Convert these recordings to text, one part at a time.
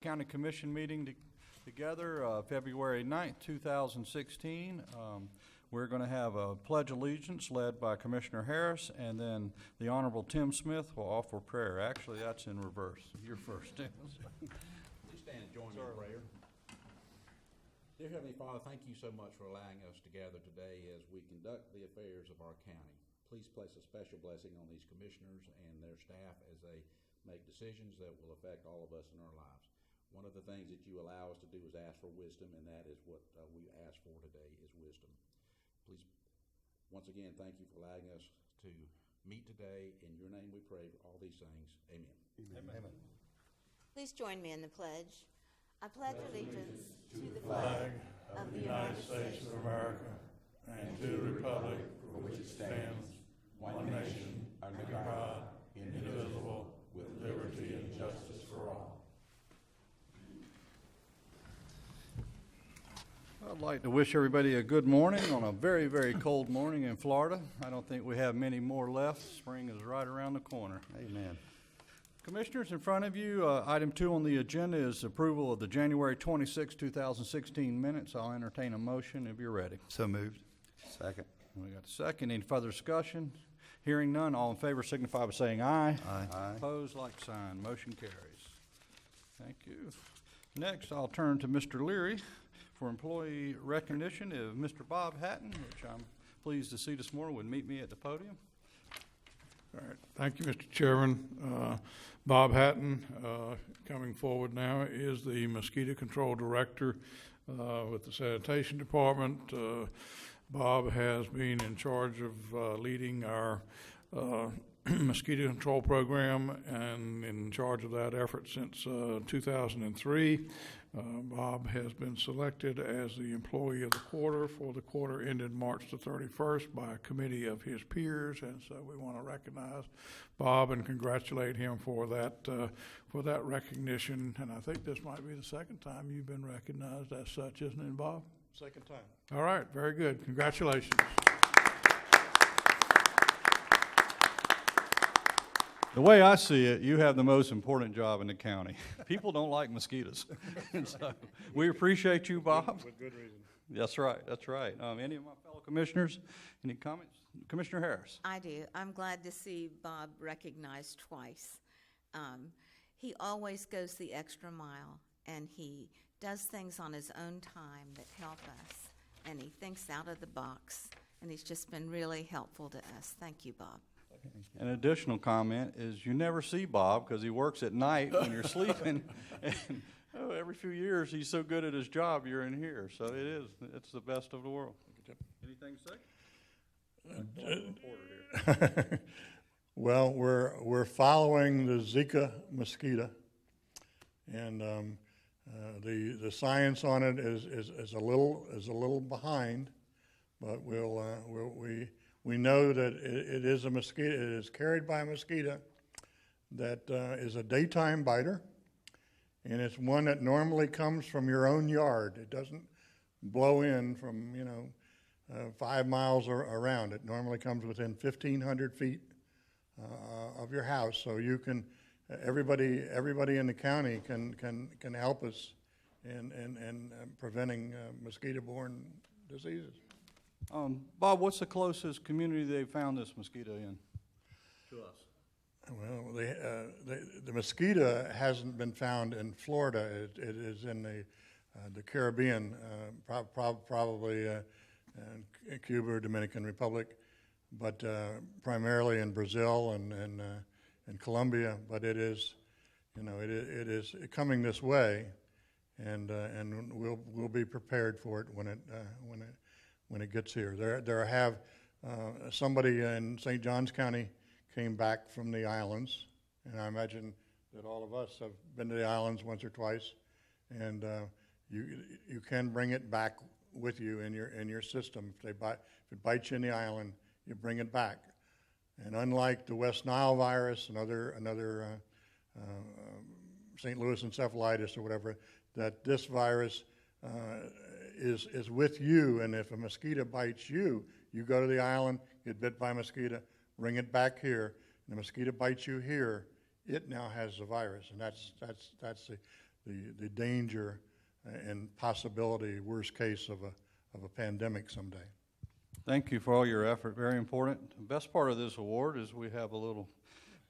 County Commission meeting together, February 9th, 2016. We're going to have a pledge allegiance led by Commissioner Harris, and then the Honorable Tim Smith will offer prayer. Actually, that's in reverse. You're first, Tim. Please stand and join me in prayer. Dear Heavenly Father, thank you so much for allowing us to gather today as we conduct the affairs of our county. Please place a special blessing on these commissioners and their staff as they make decisions that will affect all of us in our lives. One of the things that you allow us to do is ask for wisdom, and that is what we ask for today is wisdom. Please, once again, thank you for allowing us to meet today. In your name we pray for all these things. Amen. Amen. Please join me in the pledge. I pledge allegiance to the flag of the United States of America and to the republic for which it stands, one nation, under God, indivisible, with liberty and justice for all. I'd like to wish everybody a good morning on a very, very cold morning in Florida. I don't think we have many more left. Spring is right around the corner. Amen. Commissioners, in front of you, item 2 on the agenda is approval of the January 26, 2016 minutes. I'll entertain a motion if you're ready. So moved. Second. We got a second. Any further discussion? Hearing none, all in favor signify by saying aye. Aye. Opposed, like sign. Motion carries. Thank you. Next, I'll turn to Mr. Leary for employee recognition of Mr. Bob Hatton, which I'm pleased to see this morning would meet me at the podium. All right. Thank you, Mr. Chairman. Bob Hatton, coming forward now, is the Mosquito Control Director with the Sanitation Department. Bob has been in charge of leading our mosquito control program and in charge of that effort since 2003. Bob has been selected as the Employee of the Quarter for the quarter ended March the 31st by a committee of his peers, and so we want to recognize Bob and congratulate him for that recognition. And I think this might be the second time you've been recognized as such, isn't it, Bob? Second time. All right, very good. Congratulations. The way I see it, you have the most important job in the county. People don't like mosquitoes. And so we appreciate you, Bob. With good reason. That's right. That's right. Any of my fellow commissioners, any comments? Commissioner Harris. I do. I'm glad to see Bob recognized twice. He always goes the extra mile, and he does things on his own time that help us, and he thinks out of the box, and he's just been really helpful to us. Thank you, Bob. An additional comment is you never see Bob because he works at night when you're sleeping. And every few years he's so good at his job, you're in here. So it's the best of the world. Anything to say? Well, we're following the Zika mosquito, and the science on it is a little behind, but we know that it is a mosquito. It is carried by a mosquito that is a daytime biter, and it's one that normally comes from your own yard. It doesn't blow in from 5 miles around. It normally comes within 1,500 feet of your house. So you can everybody in the county can help us in preventing mosquito-borne diseases. Bob, what's the closest community they've found this mosquito in to us? Well, the mosquito hasn't been found in Florida. It is in the Caribbean, probably in Cuba or Dominican Republic, but primarily in Brazil and Colombia. But it is coming this way, and we'll be prepared for it when it gets here. There have somebody in St. Johns County came back from the islands, and I imagine that all of us have been to the islands once or twice, and you can bring it back with you in your system. If it bites you in the island, you bring it back. And unlike the West Nile virus and another St. Louis encephalitis or whatever, that this virus is with you, and if a mosquito bites you, you go to the island, get bit by a mosquito, bring it back here, and the mosquito bites you here, it now has the virus, and that's the danger and possibility, worst case, of a pandemic someday. Thank you for all your effort, very important. The best part of this award is we have a little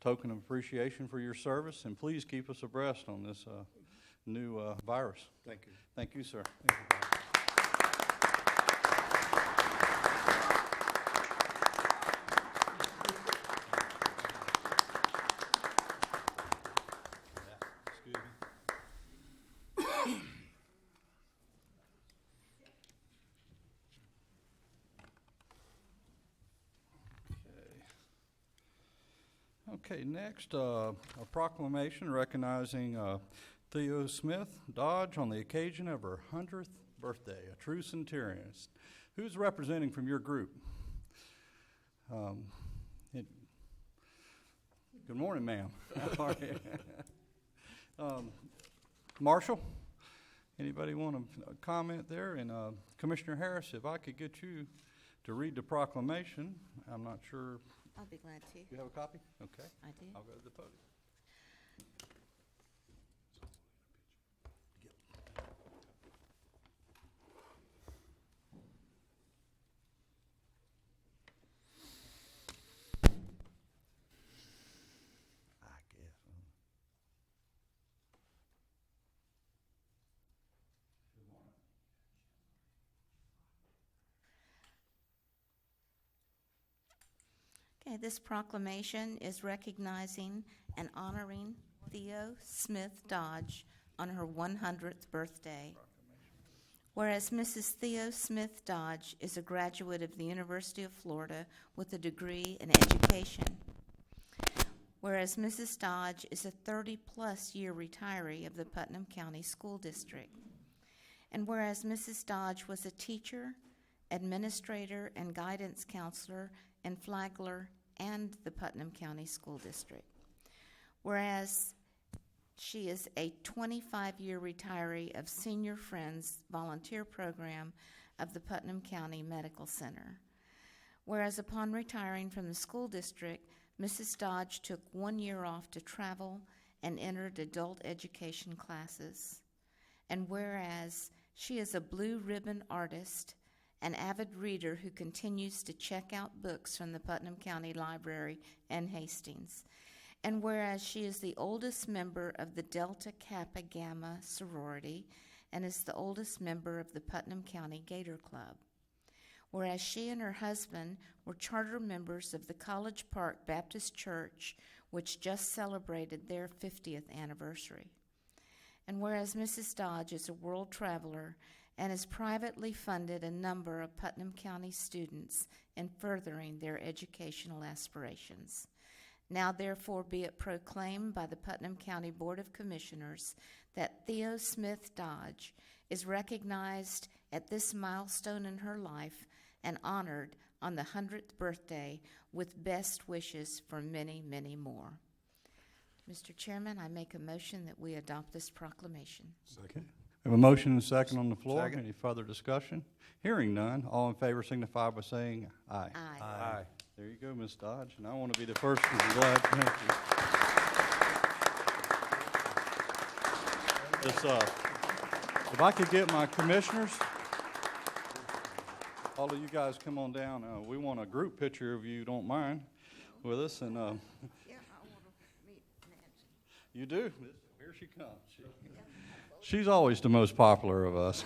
token of appreciation for your service, and please keep us abreast on this new virus. Thank you. Thank you, sir. Okay, next, a proclamation recognizing Theo Smith Dodge on the occasion of her 100th birthday, a true centurion. Who's representing from your group? Good morning, ma'am. How are you? Marshall, anybody want to comment there? And Commissioner Harris, if I could get you to read the proclamation. I'm not sure. I'll be glad to. You have a copy? Okay. I do. I'll go to the podium. I guess. Okay, this proclamation is recognizing and honoring Theo Smith Dodge on her 100th birthday. Whereas Mrs. Theo Smith Dodge is a graduate of the University of Florida with a degree in education. Whereas Mrs. Dodge is a 30-plus year retiree of the Putnam County School District. And whereas Mrs. Dodge was a teacher, administrator, and guidance counselor in Flagler and the Putnam County School District. Whereas she is a 25-year retiree of Senior Friends Volunteer Program of the Putnam County Medical Center. Whereas upon retiring from the school district, Mrs. Dodge took 1 year off to travel and entered adult education classes. And whereas she is a blue ribbon artist, an avid reader who continues to check out books from the Putnam County Library and Hastings. And whereas she is the oldest member of the Delta Kappa Gamma sorority and is the oldest member of the Putnam County Gator Club. Whereas she and her husband were charter members of the College Park Baptist Church, which just celebrated their 50th anniversary. And whereas Mrs. Dodge is a world traveler and has privately funded a number of Putnam County students in furthering their educational aspirations. Now therefore be it proclaimed by the Putnam County Board of Commissioners that Theo Smith Dodge is recognized at this milestone in her life and honored on the 100th birthday with best wishes for many, many more. Mr. Chairman, I make a motion that we adopt this proclamation. Okay. We have a motion and a second on the floor. Second. Any further discussion? Hearing none, all in favor signify by saying aye. Aye. Aye. There you go, Ms. Dodge, and I want to be the first to be glad. Thank you. This, if I could get my commissioners, all of you guys come on down. We want a group picture of you, don't mind, with us, and Yeah, I want to meet Nancy. you do. Here she comes. She's always the most popular of us.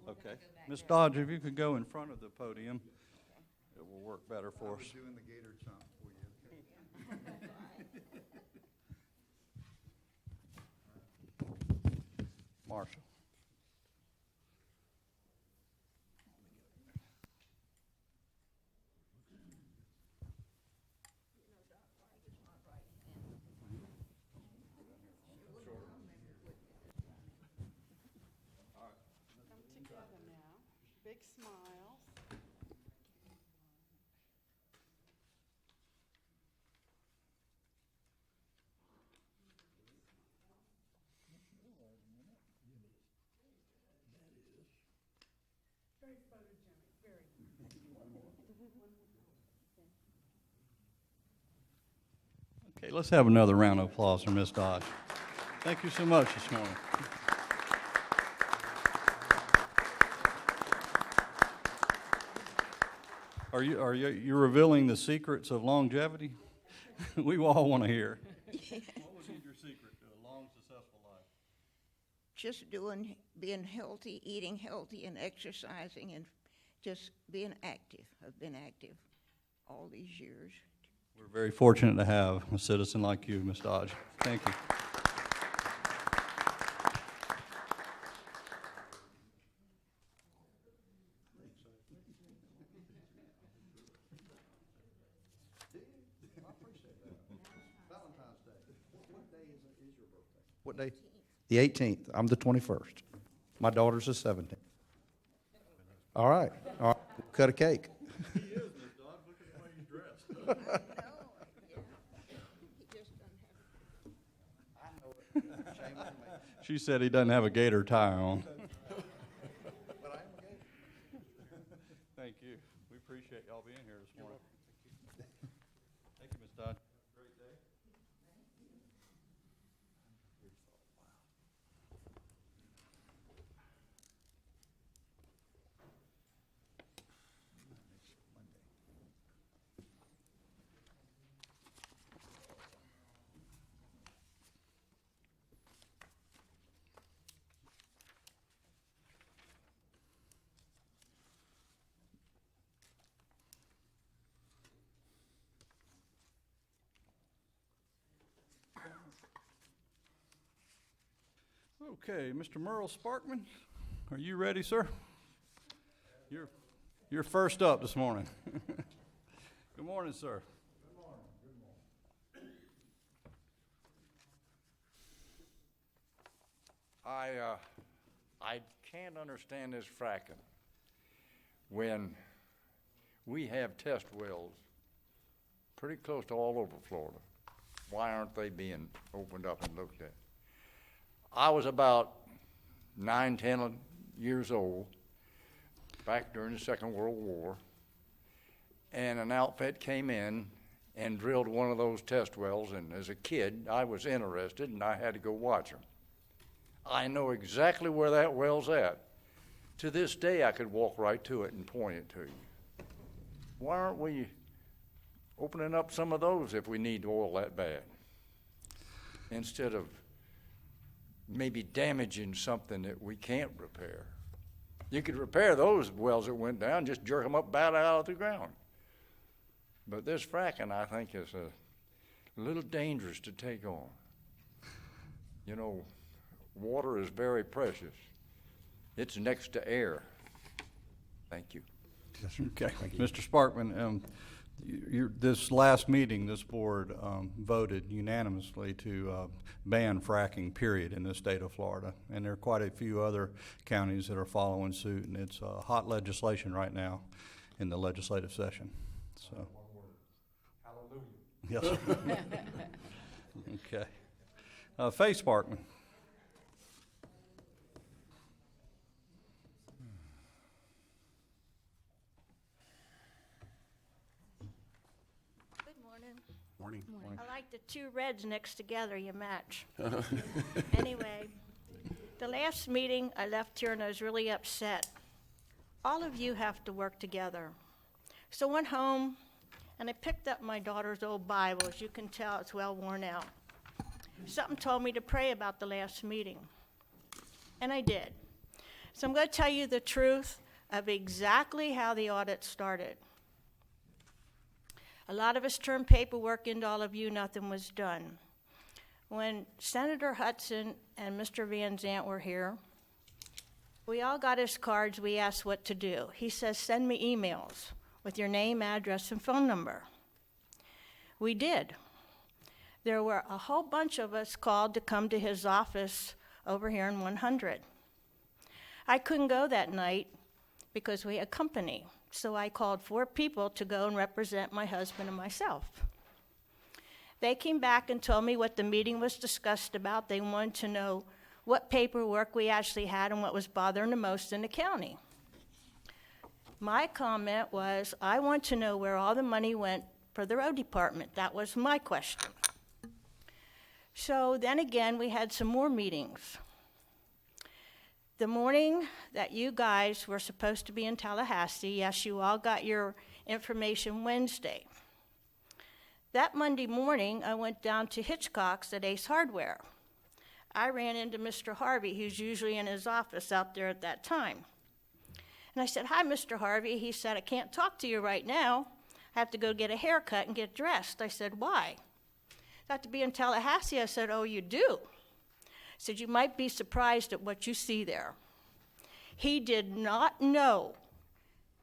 Okay. Ms. Dodge, if you could go in front of the podium, it will work better for us. Doing the gator chomp for you. Marshall. Come together now. Big smiles. Let's have another round of applause for Ms. Dodge. Thank you so much this morning. You're revealing the secrets of longevity? We all want to hear. What was your secret to a long, successful life? Just being healthy, eating healthy, and exercising, and just being active. I've been active all these years. We're very fortunate to have a citizen like you, Ms. Dodge. Thank you. What day? The 18th. I'm the 21st. My daughter's the 17th. All right. All right. Cut a cake. He is, Ms. Dodge. Look at the way he's dressed. She said he doesn't have a gator tie on. Thank you. We appreciate y'all being here this morning. Thank you, Ms. Dodge. Great day. Okay, Mr. Merle Sparkman, are you ready, sir? You're first up this morning. Good morning, sir. Good morning. I can't understand this fracking when we have test wells pretty close to all over Florida. Why aren't they being opened up and looked at? I was about 9, 10 years old back during the Second World War, and an outfit came in and drilled one of those test wells, and as a kid, I was interested, and I had to go watch them. I know exactly where that well's at. To this day, I could walk right to it and point it to you. Why aren't we opening up some of those if we need oil that bad, instead of maybe damaging something that we can't repair? You could repair those wells that went down, just jerk them up bad out of the ground. But this fracking, I think, is a little dangerous to take on. You know, water is very precious. It's next to air. Thank you. Okay, Mr. Sparkman, this last meeting, this board voted unanimously to ban fracking, period, in the state of Florida. And there are quite a few other counties that are following suit, and it's hot legislation right now in the legislative session. So, hallelujah. Yes, sir. Okay. Faye Sparkman. Morning. I like the two reds next together, you match. Anyway, the last meeting I left here and I was really upset. All of you have to work together. So I went home and I picked up my daughter's old Bible. As you can tell, it's well worn out. Something told me to pray about the last meeting, and I did. So I'm going to tell you the truth of exactly how the audit started. A lot of us turned paperwork into all of you, nothing was done. When Senator Hudson and Mr. Van Zant were here, we all got his cards, we asked what to do. He says, send me emails with your name, address, and phone number. We did. There were a whole bunch of us called to come to his office over here in 100. I couldn't go that night because we had company. So I called 4 people to go and represent my husband and myself. They came back and told me what the meeting was discussed about. They wanted to know what paperwork we actually had and what was bothering the most in the county. My comment was, I want to know where all the money went for the road department. That was my question. So then again, we had some more meetings. The morning that you guys were supposed to be in Tallahassee, yes, you all got your information Wednesday. That Monday morning, I went down to Hitchcock's at Ace Hardware. I ran into Mr. Harvey, who's usually in his office out there at that time. And I said, "Hi, Mr. Harvey." He said, "I can't talk to you right now. I have to go get a haircut and get dressed." I said, "Why?" "I have to be in Tallahassee." I said, "Oh, you do?" He said, "You might be surprised at what you see there." He did not know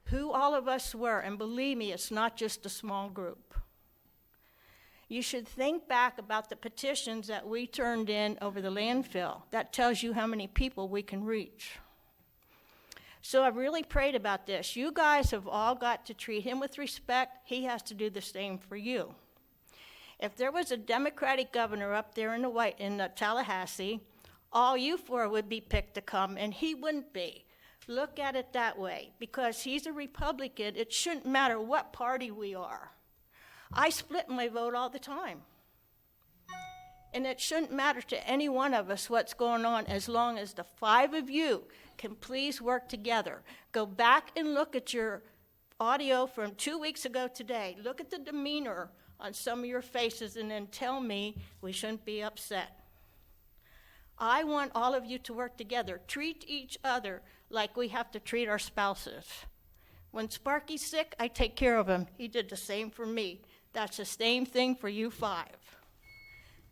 who all of us were, and believe me, it's not just a small group. You should think back about the petitions that we turned in over the landfill. That tells you how many people we can reach. So I've really prayed about this. You guys have all got to treat him with respect. He has to do the same for you. If there was a Democratic governor up there in the Tallahassee, all you four would be picked to come, and he wouldn't be. Look at it that way. Because he's a Republican, it shouldn't matter what party we are. I split my vote all the time. And it shouldn't matter to any one of us what's going on as long as the five of you can please work together. Go back and look at your audio from 2 weeks ago today. Look at the demeanor on some of your faces and then tell me we shouldn't be upset. I want all of you to work together. Treat each other like we have to treat our spouses. When Sparky's sick, I take care of him. He did the same for me. That's the same thing for you five.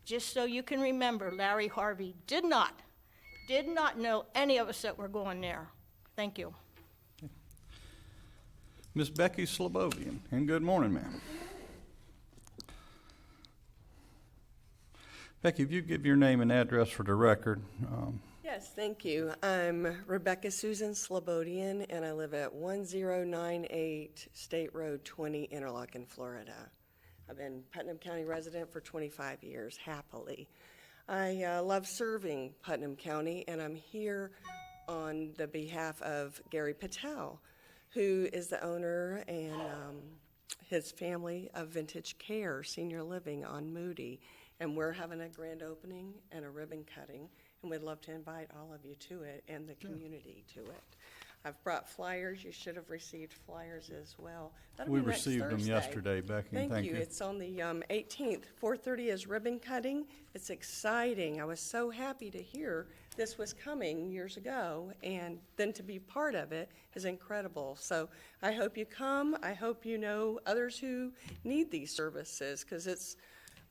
Just so you can remember, Larry Harvey did not know any of us that were going there. Thank you. Miss Becky Slobovian, and good morning, ma'am. Becky, if you give your name and address for the record. Yes, thank you. I'm Rebecca Susan Slobodian, and I live at 1098 State Road 20, Interlaken, Florida. I've been Putnam County resident for 25 years, happily. I love serving Putnam County, and I'm here on the behalf of Gary Patel, who is the owner and his family of Vintage Care Senior Living on Moody. And we're having a grand opening and a ribbon cutting, and we'd love to invite all of you to it and the community to it. I've brought flyers. You should have received flyers as well. That'll We be next received them Thursday. yesterday, Becky, and thank you. It's on the 18th. 4:30 is ribbon cutting. It's exciting. I was so happy to hear this was coming years ago, and then to be part of it is incredible. So I hope you come. I hope you know others who need these services, because it's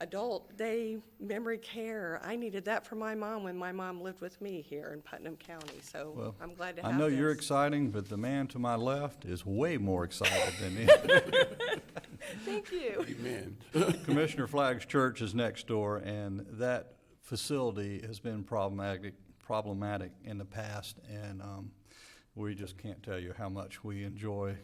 adult day memory care. I needed that for my mom when my mom lived with me here in Putnam County, so Well, I'm glad to have I know this. you're exciting, but the man to my left is way more excited than me. Thank you. Amen. Commissioner Flagg's church is next door, and that facility has been problematic in the past, and we just can't tell you how much we enjoy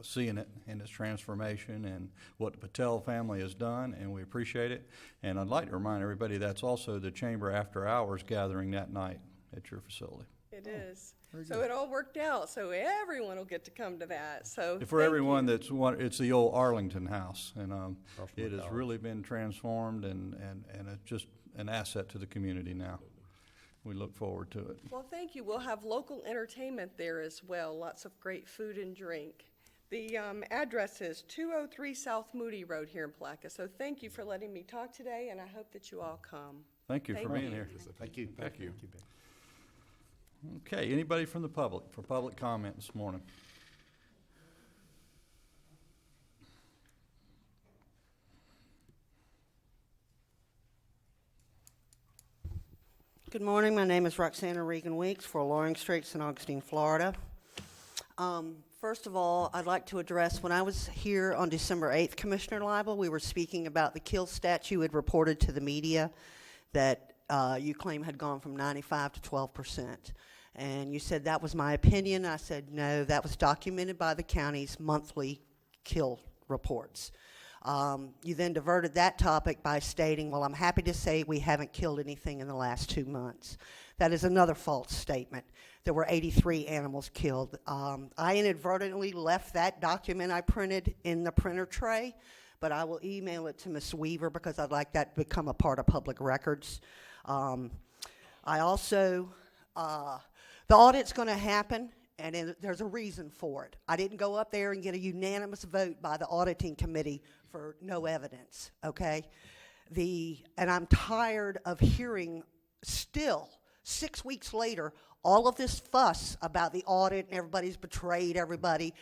seeing it in its transformation and what the Patel family has done, and we appreciate it. And I'd like to remind everybody that's also the chamber after hours gathering that night at your facility. It is. So it all worked out, so everyone will get to come to that, so For thank everyone you. it's the old Arlington House, and it has really been transformed, and it's just an asset to the community now. We look forward to it. Well, thank you. We'll have local entertainment there as well, lots of great food and drink. The address is 203 South Moody Road here in Palaca, so thank you for letting me talk today, and I hope that you all come. Thank you for Thank being you. here. Thank you. Thank you. Okay, anybody from the public for public comment this morning? Good morning. My name is Roxana Regan Weeks for Loring Street, St. Augustine, Florida. First of all, I'd like to address, when I was here on December 8th, Commissioner Lible, we were speaking about the kill stats you had reported to the media that you claim had gone from 95 to 12%. And you said that was my opinion. I said, no, that was documented by the county's monthly kill reports. You then diverted that topic by stating, well, I'm happy to say we haven't killed anything in the last 2 months. That is another false statement. There were 83 animals killed. I inadvertently left that document I printed in the printer tray, but I will email it to Ms. Weaver because I'd like that to become a part of public records. I also, the audit's going to happen, and there's a reason for it. I didn't go up there and get a unanimous vote by the auditing committee for no evidence, okay? And I'm tired of hearing still, 6 weeks later, all of this fuss about the audit and everybody's betrayed everybody.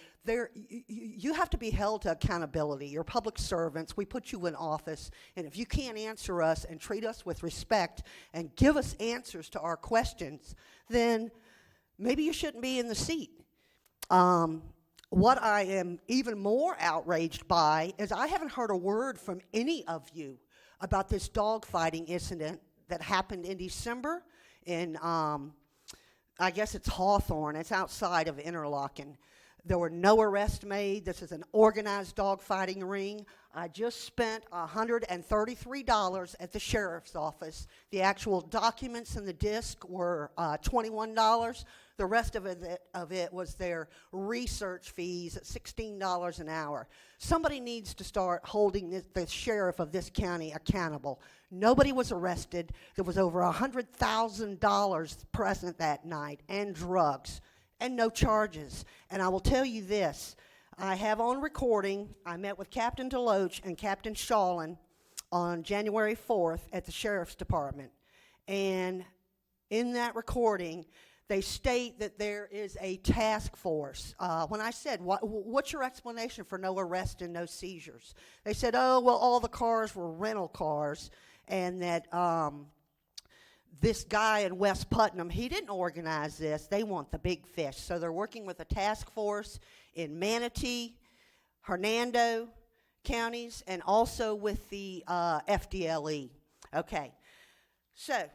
You have to be held to accountability. You're public servants. We put you in office. And if you can't answer us and treat us with respect and give us answers to our questions, then maybe you shouldn't be in the seat. What I am even more outraged by is I haven't heard a word from any of you about this dogfighting incident that happened in December in I guess it's Hawthorne. It's outside of Interlochen. There were no arrests made. This is an organized dogfighting ring. I just spent $133 at the sheriff's office. The actual documents and the disc were $21. The rest of it was their research fees at $16 an hour. Somebody needs to start holding the sheriff of this county accountable. Nobody was arrested. There was over $100,000 present that night, and drugs, and no charges. And I will tell you this, I have on recording, I met with Captain Deloach and Captain Shawlin on January 4th at the Sheriff's Department. And in that recording, they state that there is a task force. When I said, what's your explanation for no arrest and no seizures? They said, oh, well, all the cars were rental cars, and that this guy in West Putnam, he didn't organize this. They want the big fish. So they're working with a task force in Manatee, Hernando counties, and also with the FDLE. Okay, so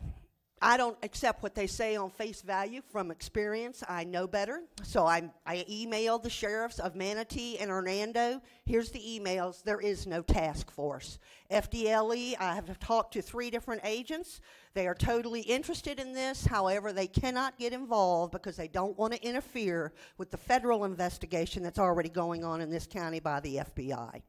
I don't accept what they say on face value from experience. I know better. So I emailed the sheriffs of Manatee and Hernando. Here's the emails. There is no task force. FDLE, I have talked to 3 different agents. They are totally interested in this. However, they cannot get involved because they don't want to interfere with the federal investigation that's already going on in this county by the FBI.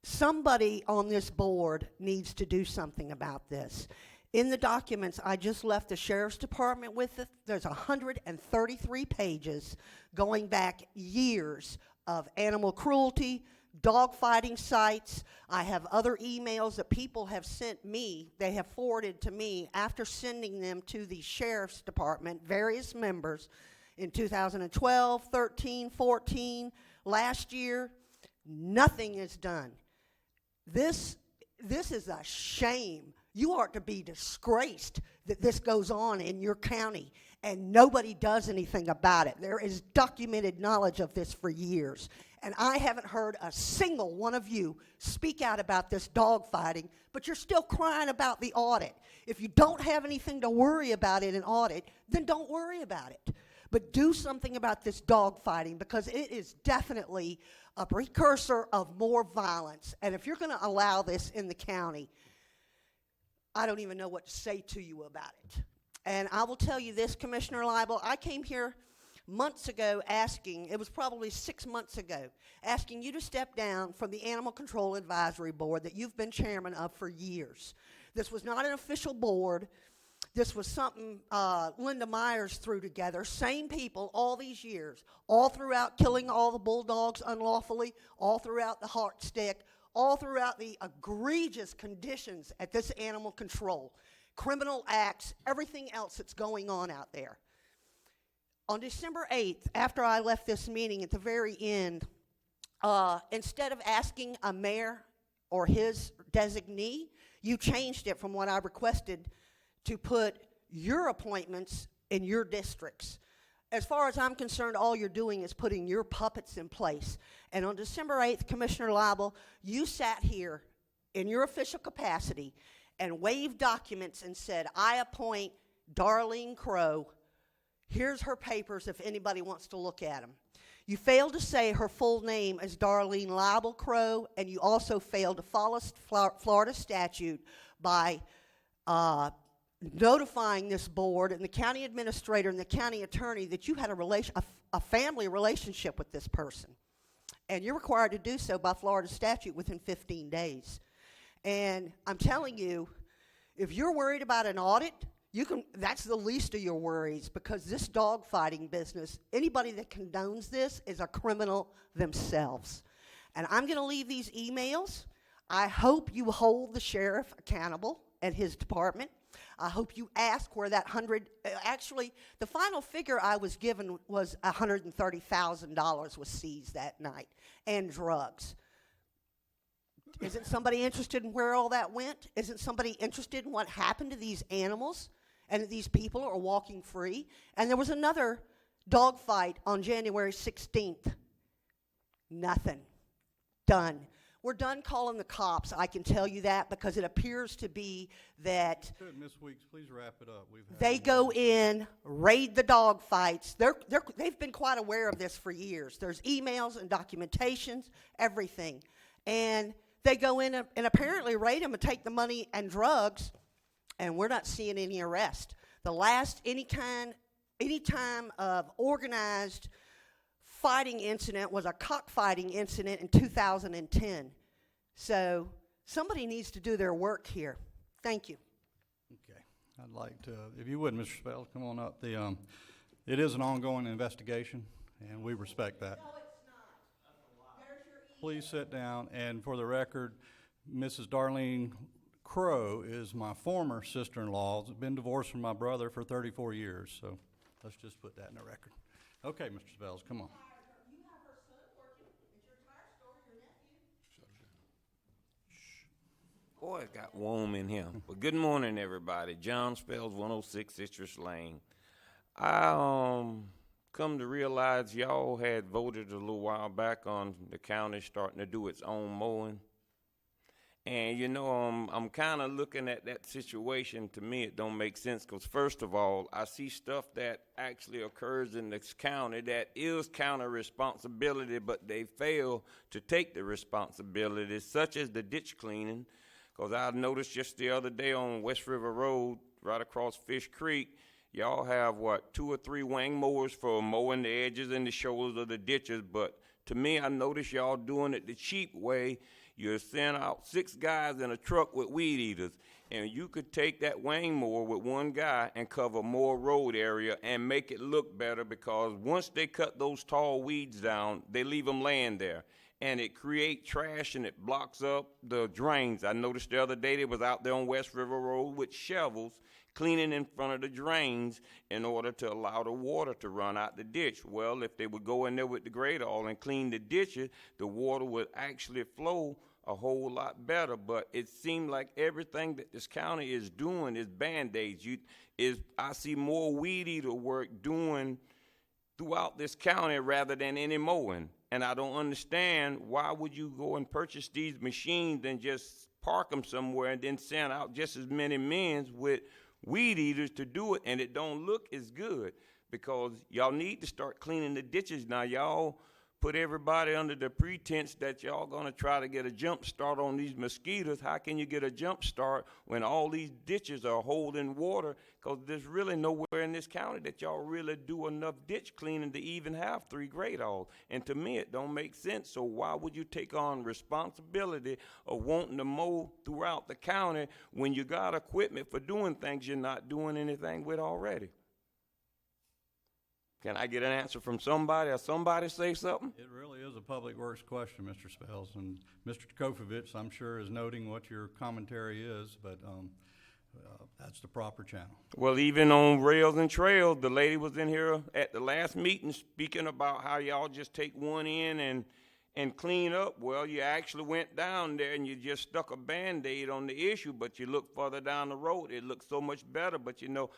Somebody on this board needs to do something about this. In the documents I just left the Sheriff's Department with, there's 133 pages going back years of animal cruelty, dogfighting sites. I have other emails that people have sent me, they have forwarded to me after sending them to the Sheriff's Department, various members, in 2012, 13, 14, last year. Nothing is done. This is a shame. You are to be disgraced that this goes on in your county and nobody does anything about it. There is documented knowledge of this for years. And I haven't heard a single one of you speak out about this dogfighting, but you're still crying about the audit. If you don't have anything to worry about in an audit, then don't worry about it. But do something about this dogfighting because it is definitely a precursor of more violence. And if you're going to allow this in the county, I don't even know what to say to you about it. And I will tell you this, Commissioner Lible, I came here months ago asking, it was probably 6 months ago, asking you to step down from the Animal Control Advisory Board that you've been chairman of for years. This was not an official board. This was something Linda Myers threw together, same people all these years, all throughout killing all the bulldogs unlawfully, all throughout the heart stick, all throughout the egregious conditions at this animal control, criminal acts, everything else that's going on out there. On December 8th, after I left this meeting at the very end, instead of asking a mayor or his designee, you changed it from what I requested to put your appointments in your districts. As far as I'm concerned, all you're doing is putting your puppets in place. And on December 8th, Commissioner Lible, you sat here in your official capacity and waved documents and said, I appoint Darlene Crow. Here's her papers if anybody wants to look at them. You failed to say her full name is Darlene Lible Crow, and you also failed to follow Florida statute by notifying this board and the county administrator and the county attorney that you had a family relationship with this person. And you're required to do so by Florida statute within 15 days. And I'm telling you, if you're worried about an audit, that's the least of your worries, because this dog fighting business, anybody that condones this is a criminal themselves. And I'm going to leave these emails. I hope you hold the sheriff accountable at his department. I hope you ask where that actually, the final figure I was given was $130,000 was seized that night, and drugs. Isn't somebody interested in where all that went? Isn't somebody interested in what happened to these animals and that these people are walking free? And there was another dog fight on January 16th. Nothing. Done. We're done calling the cops, I can tell you that, because it appears to be that Good, Ms. Weeks, please wrap it up. they go in, raid the dog fights. They've been quite aware of this for years. There's emails and documentations, everything. And they go in and apparently raid them and take the money and drugs, and we're not seeing any arrest. The last any time of organized fighting incident was a cockfighting incident in 2010. So somebody needs to do their work here. Thank you. Okay. I'd like to, if you would, Mr. Spells, come on up. It is an ongoing investigation, and we respect that. No, it's not. There's your email. Please sit down, and for the record, Mrs. Darlene Crow is my former sister-in-law. Been divorced from my brother for 34 years, so let's just put that in the record. Okay, Mr. Spells, come on. You have her son working at your tire store, your nephew. Boy, it got warm in here. Well, good morning, everybody. John Spells, 106 Citrus Lane. I come to realize y'all had voted a little while back on the county starting to do its own mowing. And, you know, I'm kind of looking at that situation. To me, it don't make sense because, first of all, I see stuff that actually occurs in this county that is county responsibility, but they fail to take the responsibility, such as the ditch cleaning. Because I noticed just the other day on West River Road, right across Fish Creek, y'all have, 2 or 3 wing mowers for mowing the edges and the shoulders of the ditches. But to me, I noticed y'all doing it the cheap way. You send out 6 guys in a truck with weed eaters, and you could take that wing mower with 1 guy and cover more road area and make it look better, because once they cut those tall weeds down, they leave them laying there. And it creates trash and it blocks up the drains. I noticed the other day they was out there on West River Road with shovels cleaning in front of the drains in order to allow the water to run out the ditch. Well, if they would go in there with the grader all and clean the ditches, the water would actually flow a whole lot better. But it seemed like everything that this county is doing is Band-Aids. I see more weed eater work doing throughout this county rather than any mowing. And I don't understand, why would you go and purchase these machines and just park them somewhere and then send out just as many men with weed eaters to do it, and it don't look as good? Because y'all need to start cleaning the ditches now. Y'all put everybody under the pretense that y'all gonna try to get a jump start on these mosquitoes. How can you get a jump start when all these ditches are holding water? Because there's really nowhere in this county that y'all really do enough ditch cleaning to even have 3 grade alls. And to me, it don't make sense. So why would you take on responsibility of wanting to mow throughout the county when you got equipment for doing things you're not doing anything with already? Can I get an answer from somebody, or somebody say something? It really is a public works question, Mr. Spells, and Mr. Tkofovich, I'm sure, is noting what your commentary is, but that's the proper channel. Well, even on Rails and Trails, the lady was in here at the last meeting speaking about how y'all just take one in and clean up. Well, you actually went down there and you just stuck a Band-Aid on the issue, but you look further down the road, it looks so much better. But you know,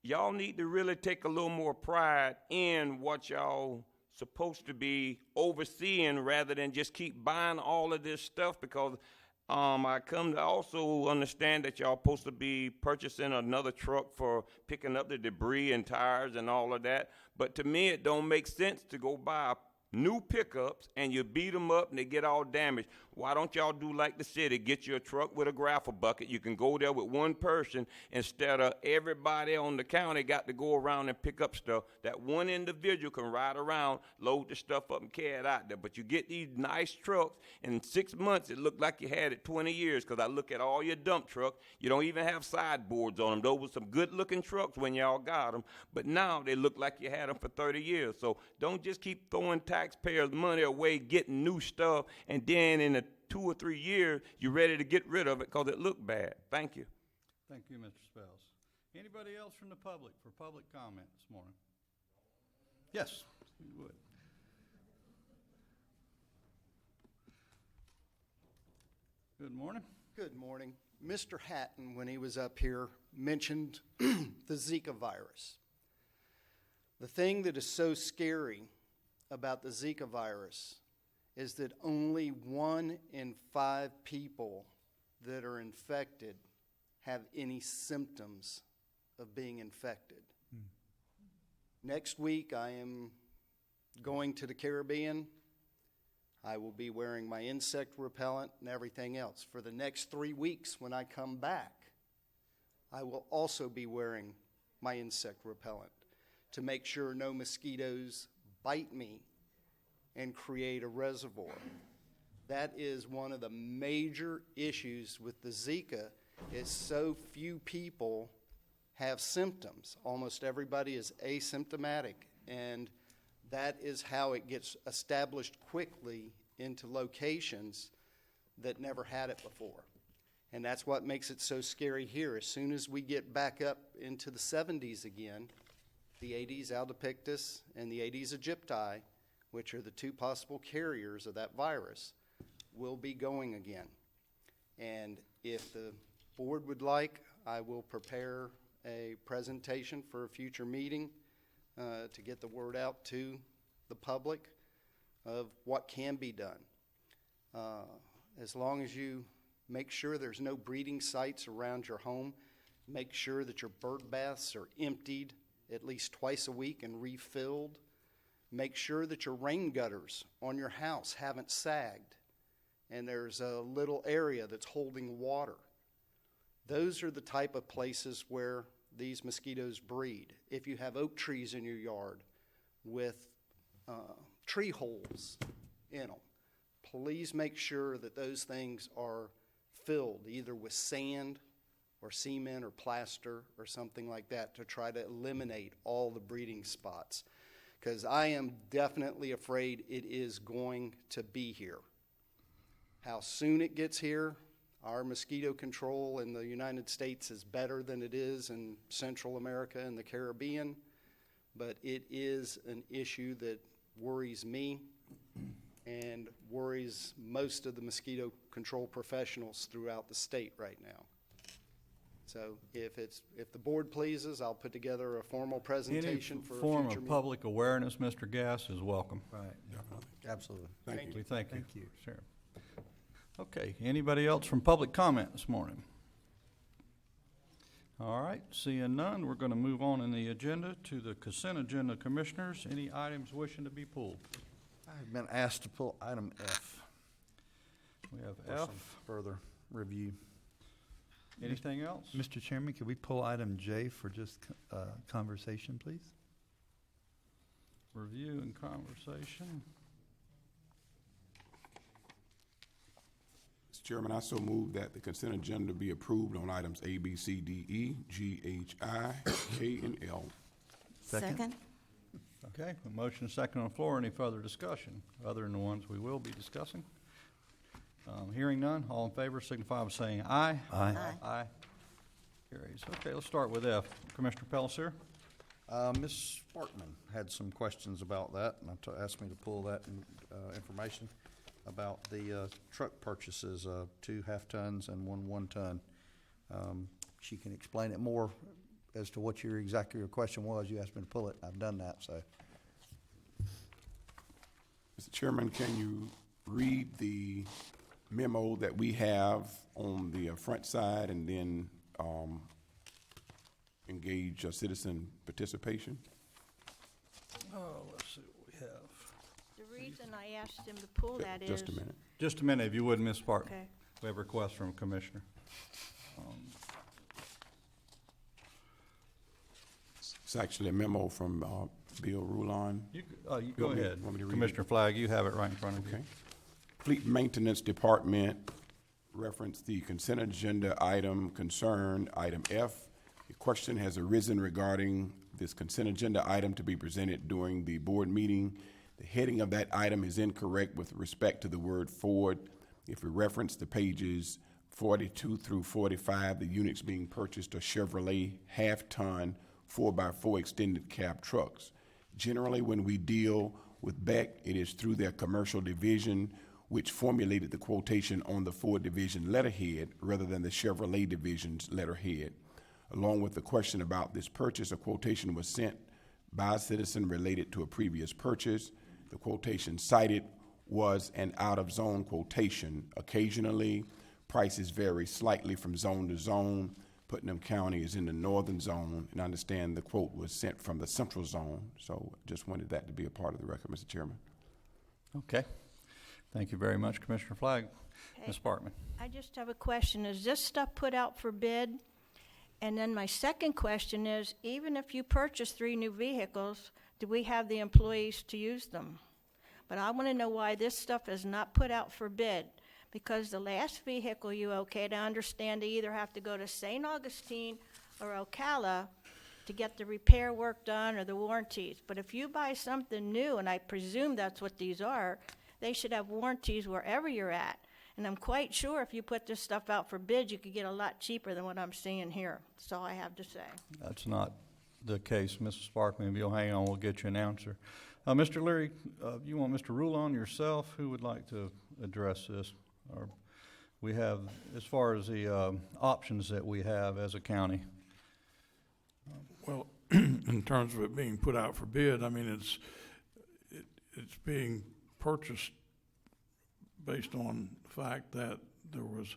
y'all need to really take a little more pride in what y'all supposed to be overseeing rather than just keep buying all of this stuff. Because I come to also understand that y'all supposed to be purchasing another truck for picking up the debris and tires and all of that. But to me, it don't make sense to go buy new pickups, and you beat them up and they get all damaged. Why don't y'all do like the city? Get you a truck with a gravel bucket. You can go there with one person instead of everybody on the county got to go around and pick up stuff. That one individual can ride around, load the stuff up, and carry it out there. But you get these nice trucks, and in 6 months it looked like you had it 20 years, because I look at all your dump trucks. You don't even have sideboards on them. Those were some good-looking trucks when y'all got them, but now they look like you had them for 30 years. So don't just keep throwing taxpayers' money away getting new stuff, and then in 2 or 3 years, you're ready to get rid of it because it looked bad. Thank you. Thank you, Mr. Spells. Anybody else from the public for public comment this morning? Yes, you would. Good morning. Good morning. Mr. Hatton, when he was up here, mentioned the Zika virus. The thing that is so scary about the Zika virus is that only 1 in 5 people that are infected have any symptoms of being infected. Next week, I am going to the Caribbean. I will be wearing my insect repellent and everything else. For the next 3 weeks, when I come back, I will also be wearing my insect repellent to make sure no mosquitoes bite me and create a reservoir. That is one of the major issues with the Zika, is so few people have symptoms. Almost everybody is asymptomatic, and that is how it gets established quickly into locations that never had it before. And that's what makes it so scary here. As soon as we get back up into the 70s again, the Aedes albopictus and the Aedes aegypti, which are the 2 possible carriers of that virus, will be going again. And if the board would like, I will prepare a presentation for a future meeting to get the word out to the public of what can be done. As long as you make sure there's no breeding sites around your home, make sure that your bird baths are emptied at least twice a week and refilled. Make sure that your rain gutters on your house haven't sagged and there's a little area that's holding water. Those are the type of places where these mosquitoes breed. If you have oak trees in your yard with tree holes in them, please make sure that those things are filled either with sand or cement or plaster or something like that to try to eliminate all the breeding spots. Because I am definitely afraid it is going to be here. How soon it gets here, our mosquito control in the United States is better than it is in Central America and the Caribbean, but it is an issue that worries me and worries most of the mosquito control professionals throughout the state right now. So if the board pleases, I'll put together a formal presentation for a future Any form meeting. of public awareness, Mr. Gass, is welcome. Right. Absolutely. Thank you. Thank you. Thank you. Sure. Okay, anybody else from public comment this morning? All right, seeing none, we're going to move on in the agenda to the consent agenda. Commissioners, any items wishing to be pulled? I've been asked to pull item F We have for F. some further review. Anything else? Mr. Chairman, could we pull item J for just conversation, please? Review and conversation. Mr. Chairman, I so move that the consent agenda be approved on items A, B, C, D, E, G, H, I, K, and L. Second? Okay, a motion and second on the floor. Any further discussion other than the ones we will be discussing? Hearing none, all in favor signify by saying aye. Aye. Aye. Carries. Okay, let's start with F. Commissioner Pellicer? Ms. Sparkman had some questions about that, and asked me to pull that information about the truck purchases, 2 half-tons and 1 1-ton. She can explain it more as to what exactly your question was. You asked me to pull it. I've done that, so. Mr. Chairman, can you read the memo that we have on the front side and then engage citizen participation? Oh, let's see what we have. The I asked him to pull that is. Just a minute. Just a minute, if you would, Ms. Spartan. Okay. We have a request from a commissioner. It's actually a memo from Bill Rulon. You go want me- ahead. want me to read it? Commissioner Flagg, you have it right in front of you. Okay. Fleet Maintenance Department referenced the consent agenda item concerned, item F. A question has arisen regarding this consent agenda item to be presented during the board meeting. The heading of that item is incorrect with respect to the word Ford. If we reference the pages 42 through 45, the units being purchased are Chevrolet half-ton 4x4 extended cab trucks. Generally, when we deal with Beck, it is through their commercial division, which formulated the quotation on the Ford division letterhead rather than the Chevrolet division's letterhead. Along with the question about this purchase, a quotation was sent by a citizen related to a previous purchase. The quotation cited was an out-of-zone quotation. Occasionally, prices vary slightly from zone to zone. Putnam County is in the northern zone, and I understand the quote was sent from the central zone, so just wanted that to be a part of the record, Mr. Chairman. Okay. Thank you very much, Commissioner Flagg. Okay. Ms. Spartman. I just have a question. Is this stuff put out for bid? And then my second question is, even if you purchase 3 new vehicles, do we have the employees to use them? But I want to know why this stuff is not put out for bid. Because the last vehicle you okayed, I understand they either have to go to St. Augustine or Ocala to get the repair work done or the warranties. But if you buy something new, and I presume that's what these are, they should have warranties wherever you're at. And I'm quite sure if you put this stuff out for bid, you could get a lot cheaper than what I'm seeing here. That's all I have to say. That's not the case, Mrs. Sparkman. If you'll hang on, we'll get you an answer. Mr. Leary, you want Mr. Rulon yourself? Who would like to address this? Or we have, as far as the options that we have as a county. Well, in terms of it being put out for bid, I mean, it's being purchased based on the fact that there was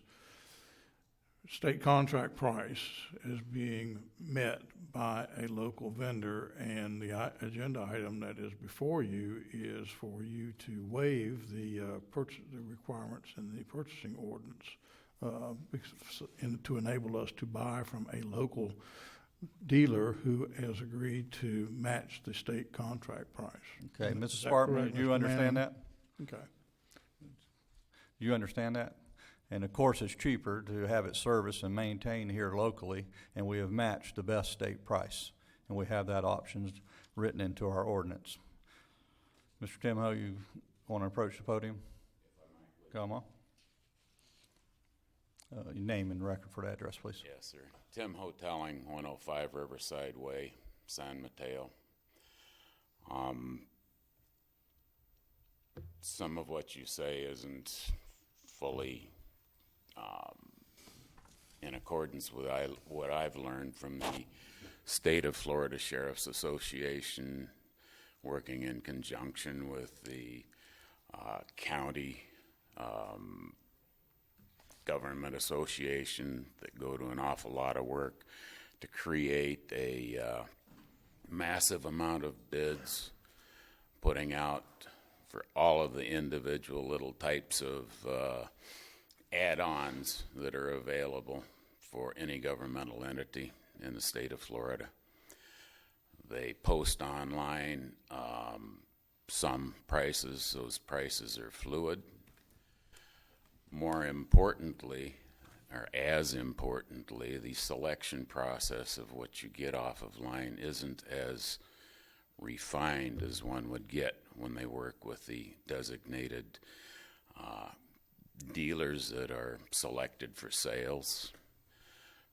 state contract price is being met by a local vendor, and the agenda item that is before you is for you to waive the requirements in the purchasing ordinance to enable us to buy from a local dealer who has agreed to match the state contract price. Okay, Is Mrs. that Sparkman, correct, do you Mr. understand Manning? that? Okay. Do you understand that? And of course, it's cheaper to have it serviced and maintained here locally, and we have matched the best state price. And we have that option written into our ordinance. Mr. Tim Ho, you want to approach the podium? Come on. Your name and record for the address, please. Yes, sir. Tim Hoteling, 105 Riverside Way, San Mateo. Some of what you say isn't fully in accordance with what I've learned from the State of Florida Sheriff's Association, working in conjunction with the county government association that go to an awful lot of work to create a massive amount of bids, putting out for all of the individual little types of add-ons that are available for any governmental entity in the state of Florida. They post online some prices. Those prices are fluid. More importantly, or as importantly, the selection process of what you get off of line isn't as refined as one would get when they work with the designated dealers that are selected for sales.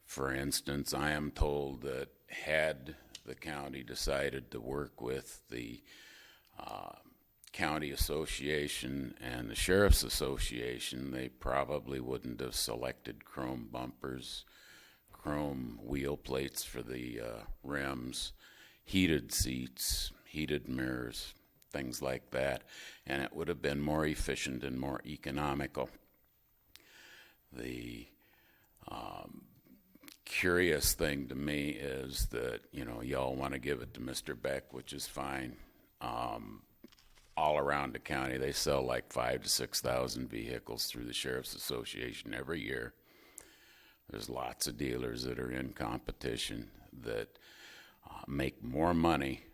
For instance, I am told that had the county decided to work with the county association and the sheriff's association, they probably wouldn't have selected chrome bumpers, chrome wheel plates for the rims, heated seats, heated mirrors, things like that, and it would have been more efficient and more economical. The curious thing to me is that, y'all want to give it to Mr. Beck, which is fine. all around the county. They sell like 5,000 to 6,000 vehicles through the Sheriff's Association every year. There's lots of dealers that are in competition that make more money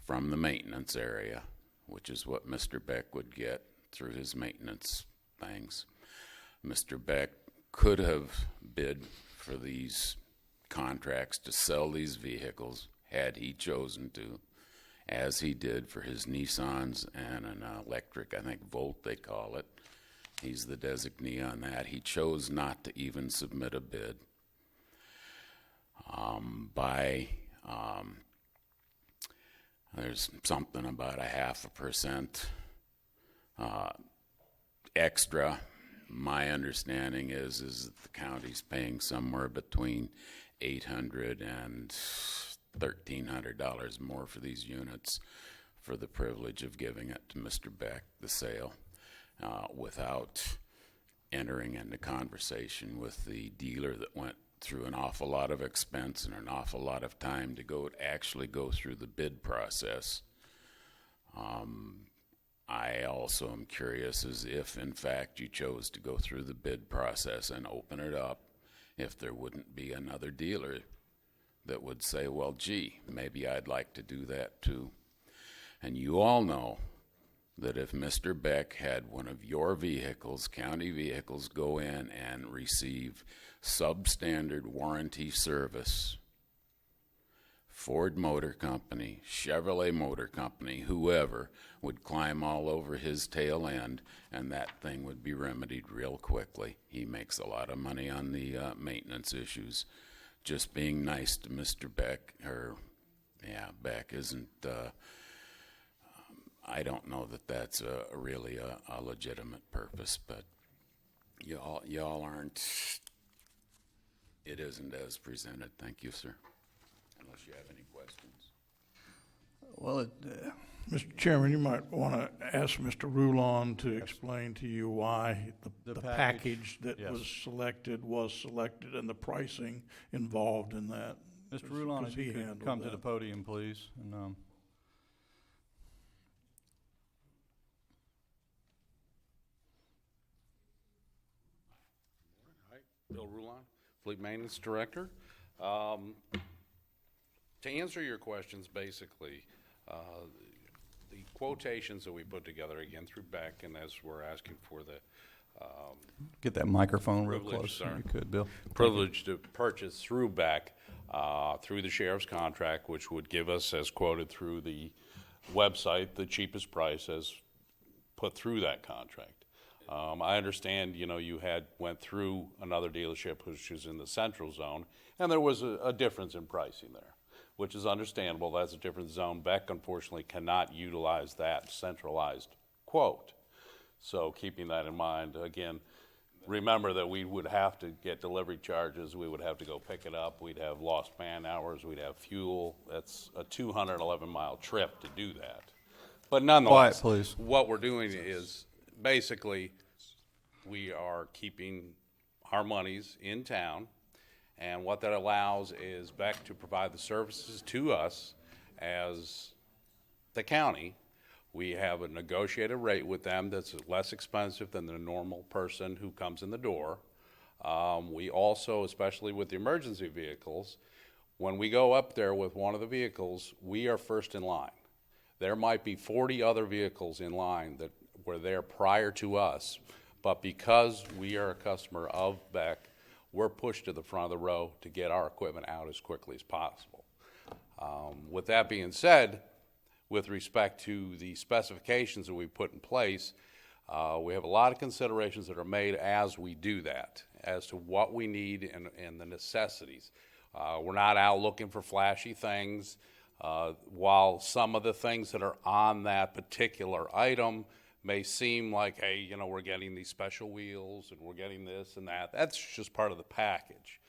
from the maintenance area, which is what Mr. Beck would get through his maintenance things. Mr. Beck could have bid for these contracts to sell these vehicles had he chosen to, as he did for his Nissans and an electric, I think Volt they call it. He's the designee on that. He chose not to even submit a bid. There's something about 0.5% extra. My understanding is that the county's paying somewhere between $800 and $1,300 more for these units for the privilege of giving it to Mr. Beck, the sale, without entering into conversation with the dealer that went through an awful lot of expense and an awful lot of time to actually go through the bid process. I also am curious as if, in fact, you chose to go through the bid process and open it up, if there wouldn't be another dealer that would say, well, gee, maybe I'd like to do that too. And you all know that if Mr. Beck had one of your vehicles, county vehicles, go in and receive substandard warranty service, Ford Motor Company, Chevrolet Motor Company, whoever, would climb all over his tail end, and that thing would be remedied real quickly. He makes a lot of money on the maintenance issues. Just being nice to Mr. Beck, Beck isn't, I don't know that that's really a legitimate purpose, but y'all aren't, it isn't as presented. Thank you, sir. Unless you have any questions. Well, Mr. Chairman, you might want to ask Mr. Rulon to explain to you why the package that was selected and the pricing involved in that. Mr. Rulon, if you could come to the podium, please. And, Bill Rulon, Fleet Maintenance Director. To answer your questions, basically, the quotations that we put together, again, through Beck, and as we're asking for the get that microphone real privilege, close. If you could, Bill. Privilege to purchase through Beck, through the sheriff's contract, which would give us, as quoted through the website, the cheapest price as put through that contract. I understand, you went through another dealership which is in the central zone, and there was a difference in pricing there, which is understandable. That's a different zone. Beck, unfortunately, cannot utilize that centralized quote. So keeping that in mind, again, remember that we would have to get delivery charges. We would have to go pick it up. We'd have lost man hours. We'd have fuel. That's a 211-mile trip to do that. But nonetheless, Quiet, please. What we're doing is basically we are keeping our monies in town, and what that allows is Beck to provide the services to us as the county. We have a negotiated rate with them that's less expensive than the normal person who comes in the door. We also, especially with the emergency vehicles, when we go up there with one of the vehicles, we are first in line. There might be 40 other vehicles in line that were there prior to us, but because we are a customer of Beck, we're pushed to the front of the row to get our equipment out as quickly as possible. With that being said, with respect to the specifications that we put in place, we have a lot of considerations that are made as we do that, as to what we need and the necessities. We're not out looking for flashy things. While some of the things that are on that particular item may seem like, hey, we're getting these special wheels and we're getting this and that, that's just part of the package.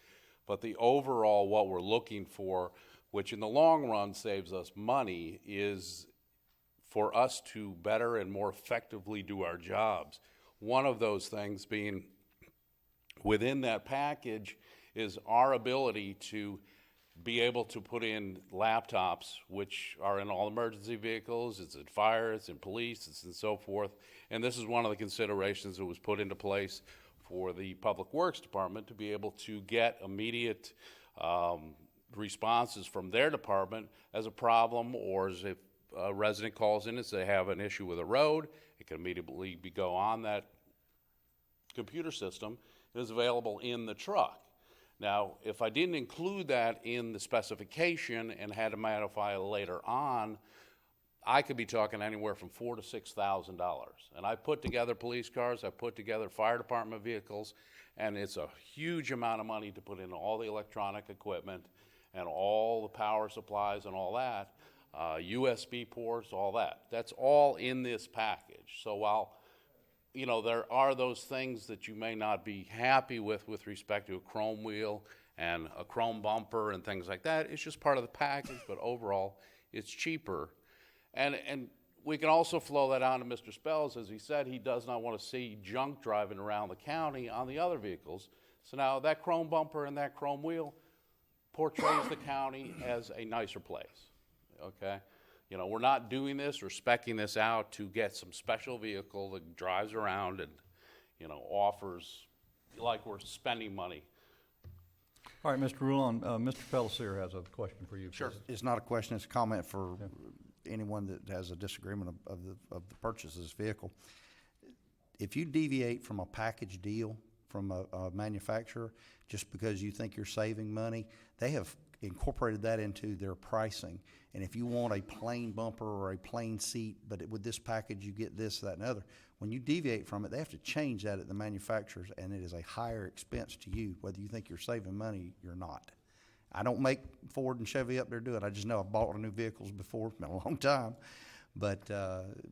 But the overall, what we're looking for, which in the long run saves us money, is for us to better and more effectively do our jobs. One of those things being within that package is our ability to be able to put in laptops, which are in all emergency vehicles, it's in fire, it's in police, it's in so forth. And this is one of the considerations that was put into place for the Public Works Department to be able to get immediate responses from their department as a problem, or as if a resident calls in and says they have an issue with a road, it can immediately go on that computer system. It is available in the truck. Now, if I didn't include that in the specification and had to modify it later on, I could be talking anywhere from $4,000 to $6,000. And I put together police cars, I put together fire department vehicles, and it's a huge amount of money to put in all the electronic equipment and all the power supplies and all that, USB ports, all that. That's all in this package. So while there are those things that you may not be happy with respect to a chrome wheel and a chrome bumper and things like that, it's just part of the package, but overall, it's cheaper. And we can also flow that on to Mr. Spells. As he said, he does not want to see junk driving around the county on the other vehicles. So now that chrome bumper and that chrome wheel portrays the county as a nicer place, okay? We're not doing this or specking this out to get some special vehicle that drives around and, offers like we're spending money. All right, Mr. Rulon, Mr. Pellissier has a question for you. Sure. It's not a question, it's a comment for anyone that has a disagreement of the purchase of this vehicle. If you deviate from a package deal from a manufacturer just because you think you're saving money, they have incorporated that into their pricing. And if you want a plain bumper or a plain seat, but with this package you get this, that, and other, when you deviate from it, they have to change that at the manufacturers, and it is a higher expense to you, whether you think you're saving money or not. I don't make Ford and Chevy up there do it. I just know I've bought new vehicles before. It's been a long time. But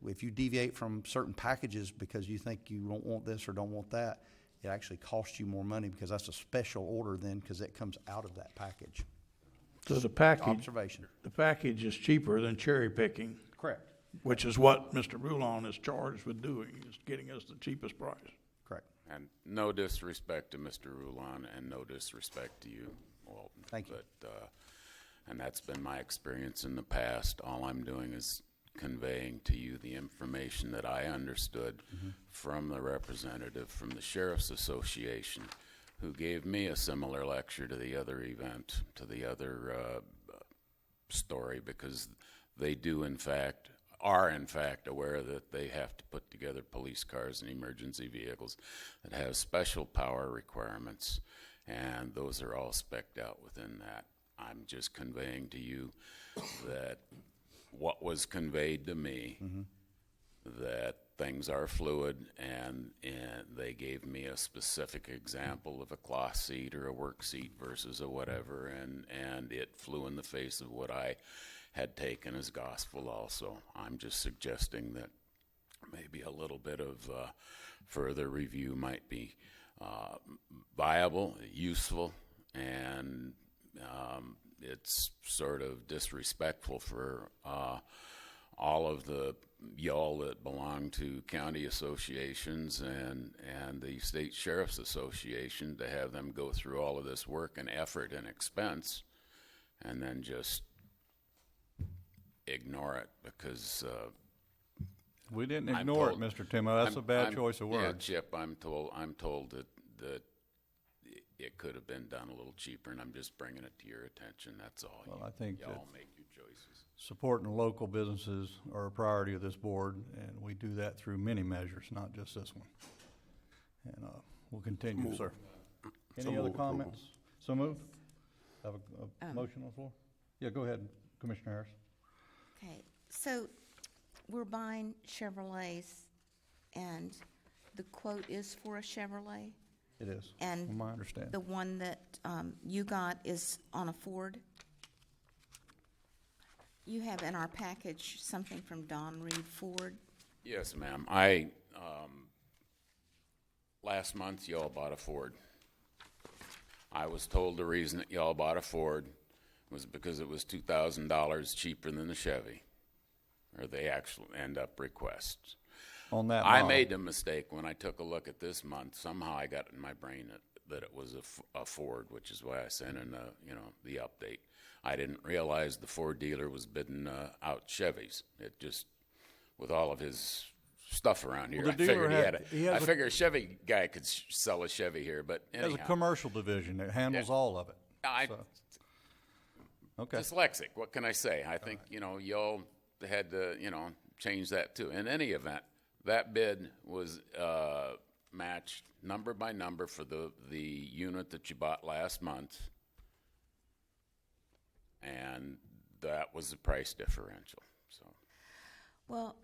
if you deviate from certain packages because you think you don't want this or don't want that, it actually costs you more money because that's a special order then, because it comes out of that package. So the package, Observation. the package is cheaper than cherry picking. Correct. Which is what Mr. Rulon is charged with doing, is getting us the cheapest price. Correct. And no disrespect to Mr. Rulon and no disrespect to you, Walton. Thank you. But, and that's been my experience in the past. All I'm doing is conveying to you the information that I understood from the representative from the Sheriff's Association, who gave me a similar lecture to the other event, to the other story, because they are in fact aware that they have to put together police cars and emergency vehicles that have special power requirements, and those are all spec'd out within that. I'm just conveying to you that what was conveyed to me, that things are fluid, and they gave me a specific example of a cloth seat or a work seat versus a whatever, and it flew in the face of what I had taken as gospel also. I'm just suggesting that maybe a little bit of further review might be viable, useful, and it's sort of disrespectful for all of the y'all that belong to county associations and the state sheriff's association to have them go through all of this work and effort and expense and then just ignore it because we didn't ignore it, Mr. Timmo. That's a bad choice of words. Yeah, Chip, I'm told that it could have been done a little cheaper, and I'm just bringing it to your attention. That's all. Well, I think y'all make your choices. Supporting local businesses are a priority of this board, and we do that through many measures, not just this one. And we'll continue, sir. Any other comments? So moved. Have a motion on the floor? Yeah, go ahead, Commissioner Harris. Okay, so we're buying Chevrolets, and the quote is for a Chevrolet? It is, And from my understanding. the one that you got is on a Ford? You have in our package something from Don Reed Ford. Yes, ma'am. I last month y'all bought a Ford. I was told the reason that y'all bought a Ford was because it was $2,000 cheaper than the Chevy, or the actual end-up requests. On that I model. made a mistake when I took a look at this month. Somehow I got in my brain that that it was a Ford, which is why I sent in the update. I didn't realize the Ford dealer was bidding out Chevys. It just, with all of his stuff around here, Well, I the dealer figured has I figured a Chevy guy could sell a Chevy here, but It has anyhow. a commercial division that handles Yeah. all of it. I- Okay. Dyslexic, what can I say? I think, y'all had to, change that too. In any event, that bid was matched number by number for the unit that you bought last month, and that was the price differential. So, Well,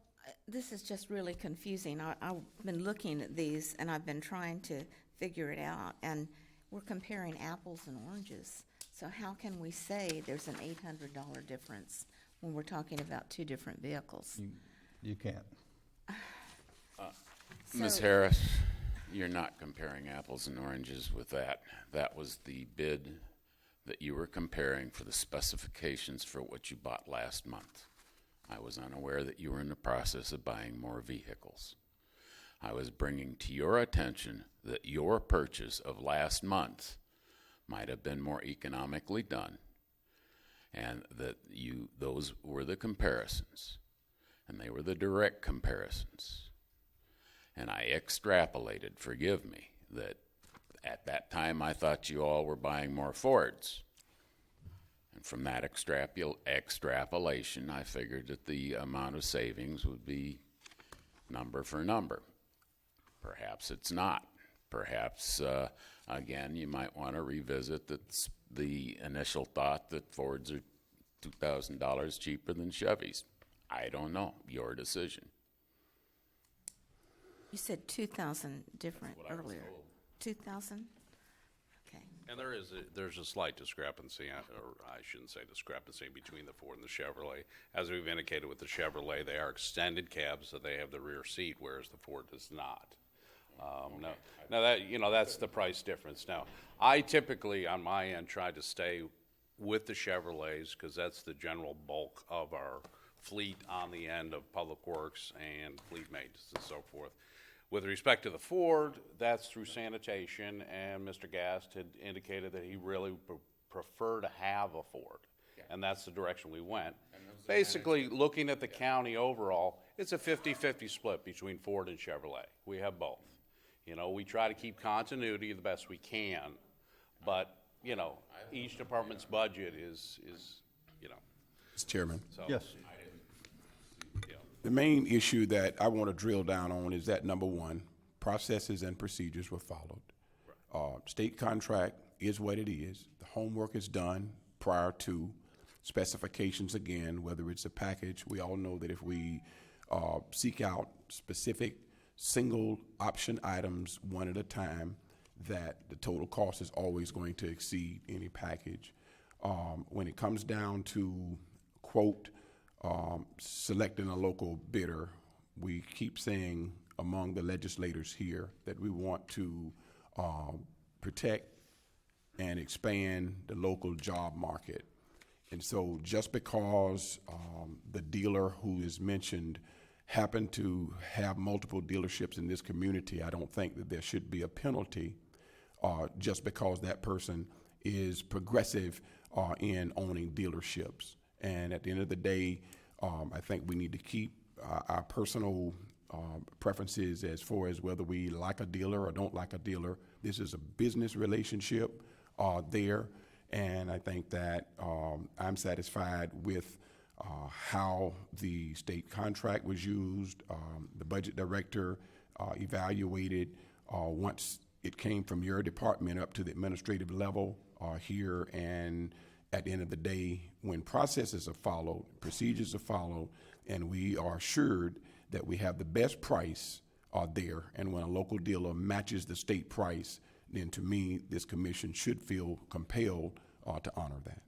this is just really confusing. I've been looking at these, and I've been trying to figure it out, and we're comparing apples and oranges. So how can we say there's an $800 difference when we're talking about two different vehicles? You can't. Ms. Harris, you're not comparing apples and oranges with that. That was the bid that you were comparing for the specifications for what you bought last month. I was unaware that you were in the process of buying more vehicles. I was bringing to your attention that your purchase of last month might have been more economically done, and that those were the comparisons, and they were the direct comparisons. And I extrapolated, forgive me, that at that time I thought you all were buying more Fords. And from that extrapolation, I figured that the amount of savings would be number for number. Perhaps it's not. Perhaps, again, you might want to revisit the initial thought that Fords are $2,000 cheaper than Chevys. I don't know. Your decision. You said 2,000 different earlier. 2,000? Okay. And there's a slight discrepancy, or I shouldn't say discrepancy, between the Ford and the Chevrolet. As we've indicated with the Chevrolet, they are extended cabs, so they have the rear seat, whereas the Ford does not. Now that that's the price difference. Now, I typically on my end try to stay with the Chevrolets because that's the general bulk of our fleet on the end of Public Works and fleet maintenance and so forth. With respect to the Ford, that's through sanitation, and Mr. Gast had indicated that he really prefer to have a Ford, and that's the direction we went. Basically, looking at the county overall, it's a 50-50 split between Ford and Chevrolet. We have both. We try to keep continuity the best we can, but, each department's budget is. Mr. Chairman. So, Yes. The main issue that I want to drill down on is that, number one, processes and procedures were followed. State contract is what it is. The homework is done prior to specifications again, whether it's a package. We all know that if we seek out specific single option items one at a time, that the total cost is always going to exceed any package. When it comes down to quote, selecting a local bidder, we keep saying among the legislators here that we want to protect and expand the local job market. And so just because the dealer who is mentioned happened to have multiple dealerships in this community, I don't think that there should be a penalty just because that person is progressive in owning dealerships. And at the end of the day, I think we need to keep our personal preferences as far as whether we like a dealer or don't like a dealer. This is a business relationship there, and I think that I'm satisfied with how the state contract was used. The budget director evaluated once it came from your department up to the administrative level here, and at the end of the day, when processes are followed, procedures are followed, and we are assured that we have the best price there, and when a local dealer matches the state price, then to me, this commission should feel compelled to honor that.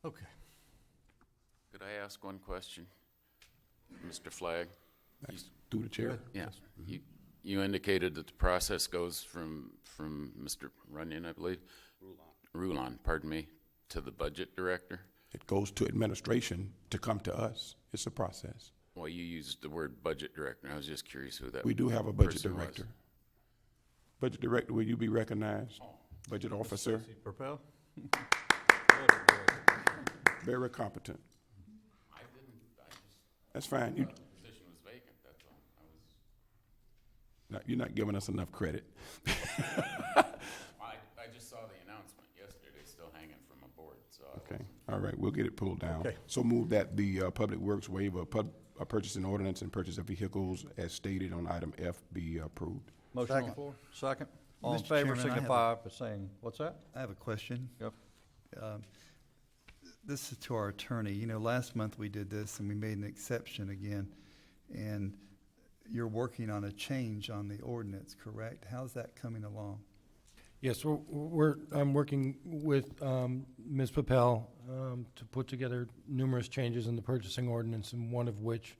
Okay. Could I ask one question, Mr. Flagg? Through the chair. Yeah. You indicated that the process goes from Mr. Runyon, I believe? Rulon, pardon me, to the budget director? It goes to administration to come to us. It's a process. Well, you used the word budget director. I was just curious who that We do have a budget person was. director. Budget director, will you be recognized? Budget officer, Propel? very competent. I just That's fine. You, thought the position was vacant, that's all. no, you're not giving us enough credit. I just saw the announcement yesterday, still hanging from a board, so. Okay, all right, we'll get it pulled down. Okay. So move that the Public Works waive a purchasing ordinance and purchase of vehicles as stated on item F be approved. Motion on the Second. floor? Second. All in Mr. favor, Chairman, I have signify by saying, what's that? I have a question. Yep. This is to our attorney. You know, last month we did this and we made an exception again. And you're working on a change on the ordinance, correct? How's that coming along? Yes, I'm working with Ms. Papel to put together numerous changes in the purchasing ordinance, and one of which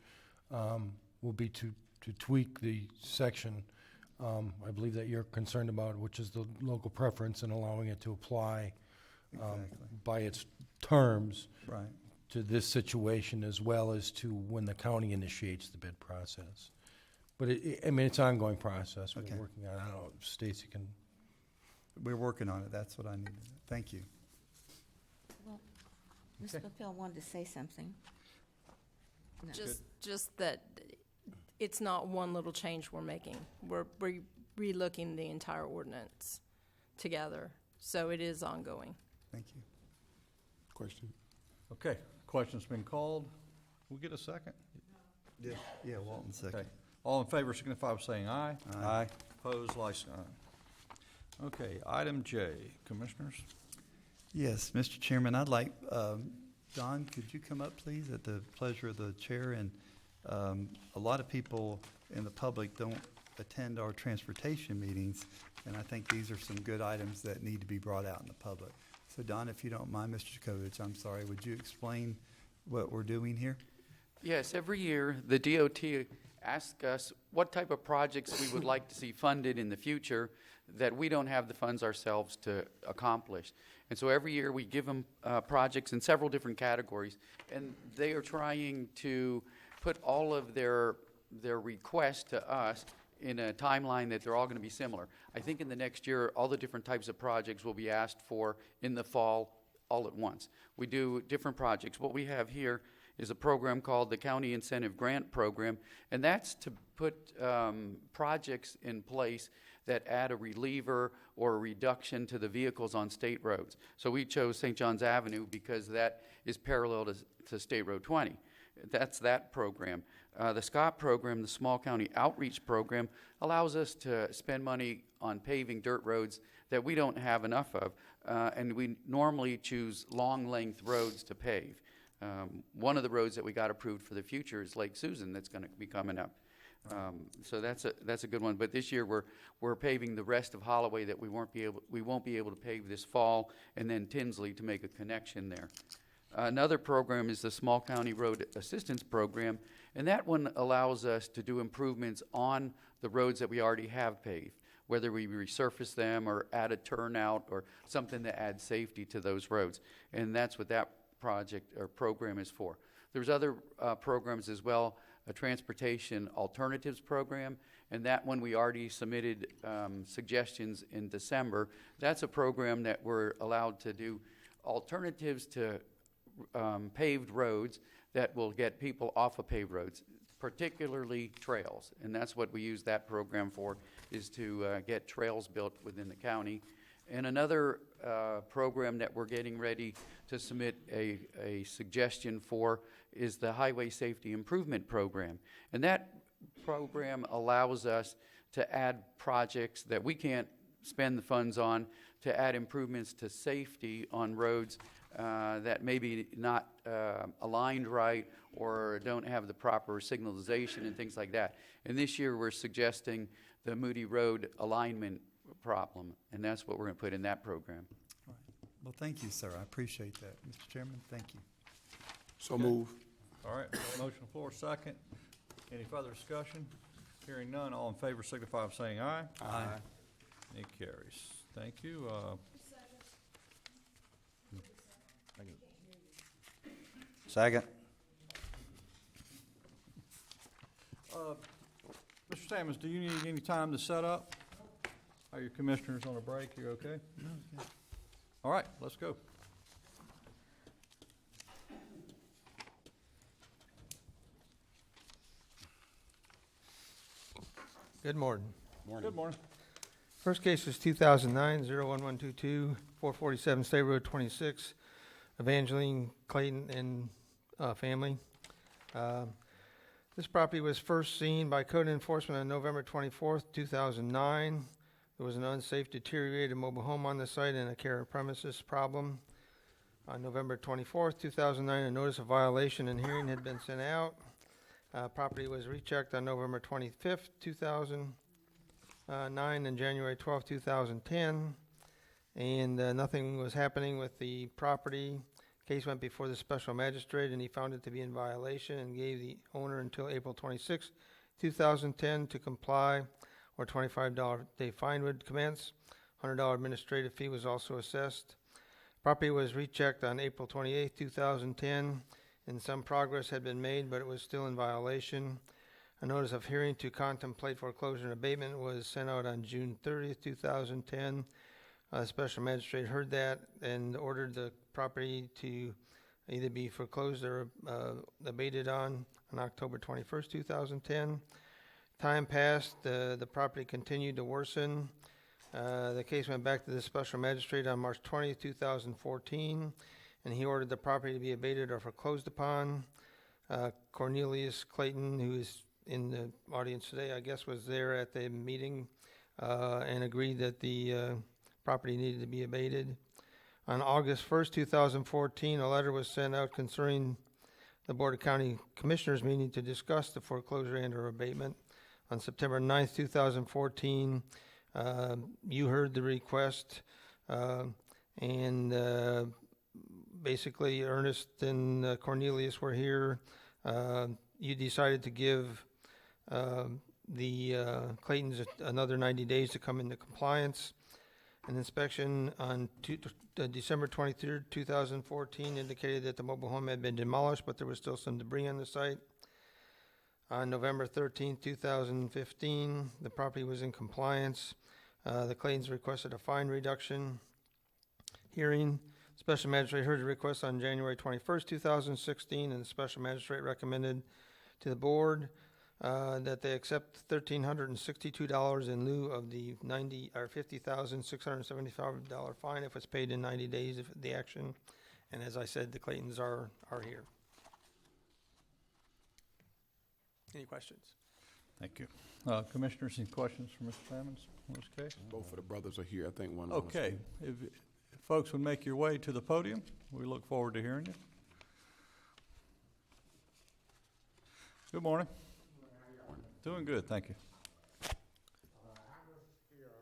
will be to tweak the section I believe that you're concerned about, which is the local preference and allowing it to apply by its terms Right. to this situation, as well as to when the county initiates the bid process. But I mean, it's an ongoing process. We're Okay. working on it. I don't know if Stacy can. We're working on it. That's what I needed. Thank you. Well, Ms. Papel wanted to say something. No. Just that it's not one little change we're making. We're relooking the entire ordinance together, so it is ongoing. Thank you. Question? Okay, question's been called. Will we get a second? Yeah, Walton second. Okay. All in favor signify by saying aye. Aye. Opposed, like sign. Okay, item J, Commissioners. Yes, Mr. Chairman, I'd like, Don, could you come up, please, at the pleasure of the chair? And a lot of people in the public don't attend our transportation meetings, and I think these are some good items that need to be brought out in the public. So Don, if you don't mind, Mr. Jakovich, I'm sorry, would you explain what we're doing here? Yes, every year, the DOT asks us what type of projects we would like to see funded in the future that we don't have the funds ourselves to accomplish. And so every year, we give them projects in several different categories, and they are trying to put all of their requests to us in a timeline that they're all going to be similar. I think in the next year, all the different types of projects will be asked for in the fall all at once. We do different projects. What we have here is a program called the County Incentive Grant Program, and that's to put projects in place that add a reliever or a reduction to the vehicles on state roads. So we chose St. John's Avenue because that is parallel to State Road 20. That's that program. The SCOT program, the Small County Outreach Program, allows us to spend money on paving dirt roads that we don't have enough of, and we normally choose long-length roads to pave. One of the roads that we got approved for the future is Lake Susan that's going to be coming up. So that's a good one. But this year we're paving the rest of Holloway that we won't be able to pave this fall, and then Tinsley to make a connection there. Another program is the Small County Road Assistance Program, and that one allows us to do improvements on the roads that we already have paved, whether we resurface them or add a turnout or something that adds safety to those roads. And that's what that project or program is for. There's other programs as well, a Transportation Alternatives Program, and that one we already submitted suggestions in December. That's a program that we're allowed to do alternatives to paved roads that will get people off of paved roads, particularly trails. And that's what we use that program for, is to get trails built within the county. And another program that we're getting ready to submit a suggestion for is the Highway Safety Improvement Program. And that program allows us to add projects that we can't spend the funds on, to add improvements to safety on roads that maybe not aligned right or don't have the proper signalization and things like that. And this year we're suggesting the Moody Road alignment problem, and that's what we're going to put in that program. All right. Well, thank you, sir. I appreciate that. Mr. Chairman, thank you. So move. All right, motion on the floor, second. Any further discussion? Hearing none, all in favor signify by saying aye. Aye. It carries. Thank you. Second. Mr. Sammons, do you need any time to set up? Are your commissioners on a break? You okay? No, All right, let's go. Good morning. Good morning. First case is 2009-01122, 447 State Road 26, Evangeline Clayton and family. This property was first seen by code enforcement on November 24th, 2009. There was an unsafe deteriorated mobile home on the site and a care of premises problem. On November 24th, 2009, a notice of violation and hearing had been sent out. Property was rechecked on November 25th, 2009 and January 12th, 2010. And nothing was happening with the property. Case went before the special magistrate and he found it to be in violation and gave the owner until April 26, 2010 to comply, or $25 day fine would commence. $100 administrative fee was also assessed. Property was rechecked on April 28, 2010, and some progress had been made, but it was still in violation. A notice of hearing to contemplate foreclosure and abatement was sent out on June 30, 2010. The special magistrate heard that and ordered the property to either be foreclosed or abated on October 21st, 2010. Time passed, the property continued to worsen. The case went back to the special magistrate on March 20th, 2014, and he ordered the property to be abated or foreclosed upon. Cornelius Clayton, who is in the audience today, I guess, was there at the meeting and agreed that the property needed to be abated. On August 1st, 2014, a letter was sent out concerning the Board of County Commissioners meeting to discuss the foreclosure and or abatement. On September 9th, 2014, you heard the request, and basically Ernest and Cornelius were here. You decided to give the Claytons another 90 days to come into compliance. An inspection on December 23rd, 2014 indicated that the mobile home had been demolished, but there was still some debris on the site. On November 13th, 2015, the property was in compliance. The Claytons requested a fine reduction hearing. Special magistrate heard the request on January 21st, 2016, and the special magistrate recommended to the board that they accept $1,362 in lieu of the $50,675 fine if it's paid in 90 days of the action. And as I said, the Claytons are here. Any questions? Thank you. Commissioners, any questions for Mr. Sammons in this case? Both of the brothers are here. I think one of them. Okay. If folks would make your way to the podium, we look forward to hearing you. Good morning. Doing good, thank you. I was here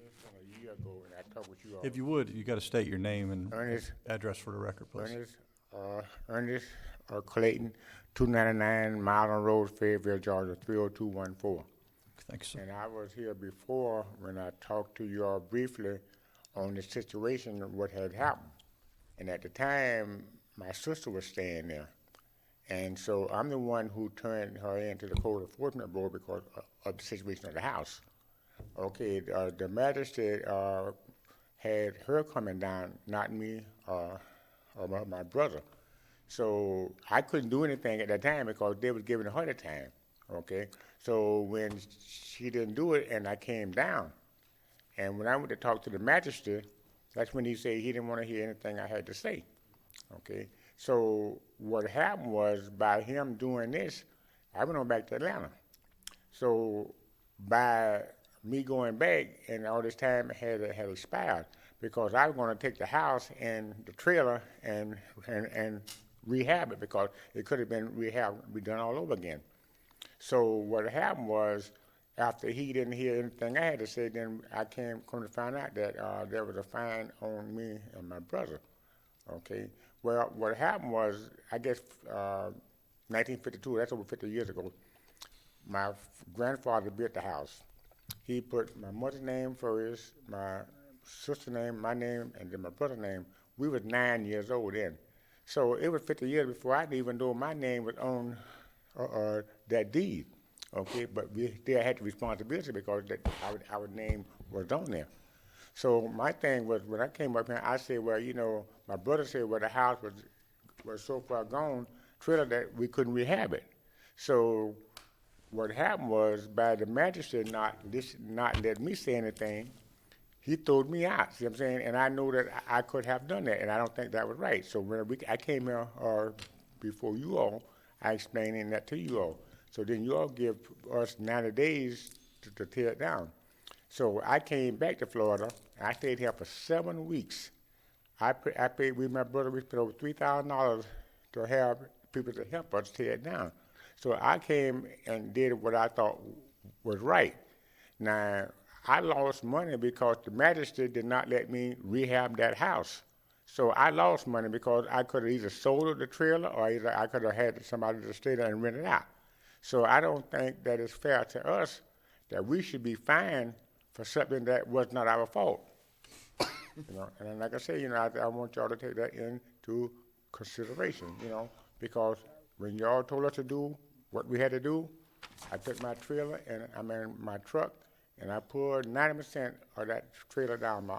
less than a year ago, and I talked with you all. If you would, you got to state your name and Ernest, address for the record, please. Ernest Clayton, 299 Milan Road, Fayetteville, Georgia, 30214. Thanks, sir. And I was here before when I talked to you all briefly on the situation of what had happened. And at the time, my sister was staying there. And so I'm the one who turned her into the Code Enforcement Board because of the situation of the house. Okay, the magistrate had her coming down, not me or my brother. So I couldn't do anything at that time because they were giving her the time, okay? So when she didn't do it and I came down, and when I went to talk to the magistrate, that's when he said he didn't want to hear anything I had to say, okay? So what happened was, by him doing this, I went on back to Atlanta. So by me going back, and all this time had expired, because I was going to take the house and the trailer and rehab it, because it could have been done all over again. So what happened was, after he didn't hear anything I had to say, then I come to find out that there was a fine on me and my brother, okay? Well, what happened was, I guess 1952, that's over 50 years ago, my grandfather built the house. He put my mother's name first, my sister's name, my name, and then my brother's name. We was 9 years old then. So it was 50 years before I didn't even know my name was on that deed, Okay, but we still had the responsibility because our name was on there. So my thing was, when I came up here, I said, well, you know, my brother said, well, the house was so far gone, trailer, that we couldn't rehab it. So what happened was, by the magistrate not letting me say anything, he threw me out, see what I'm saying? And I know that I could have done that, and I don't think that was right. So when I came here before you all, I explained that to you all. So then you all give us 90 days to tear it down. So I came back to Florida. I stayed here for 7 weeks. I paid with my brother, we paid over $3,000 to have people to help us tear it down. So I came and did what I thought was right. Now, I lost money because the magistrate did not let me rehab that house. So I lost money because I could have either sold the trailer or either I could have had somebody to stay there and rent it out. So I don't think that it's fair to us that we should be fined for something that was not our fault. You know, and like I say, you know, I want y'all to take that into consideration, you know, because when y'all told us to do what we had to do, I took my trailer and my truck, and I pulled 90% of that trailer down.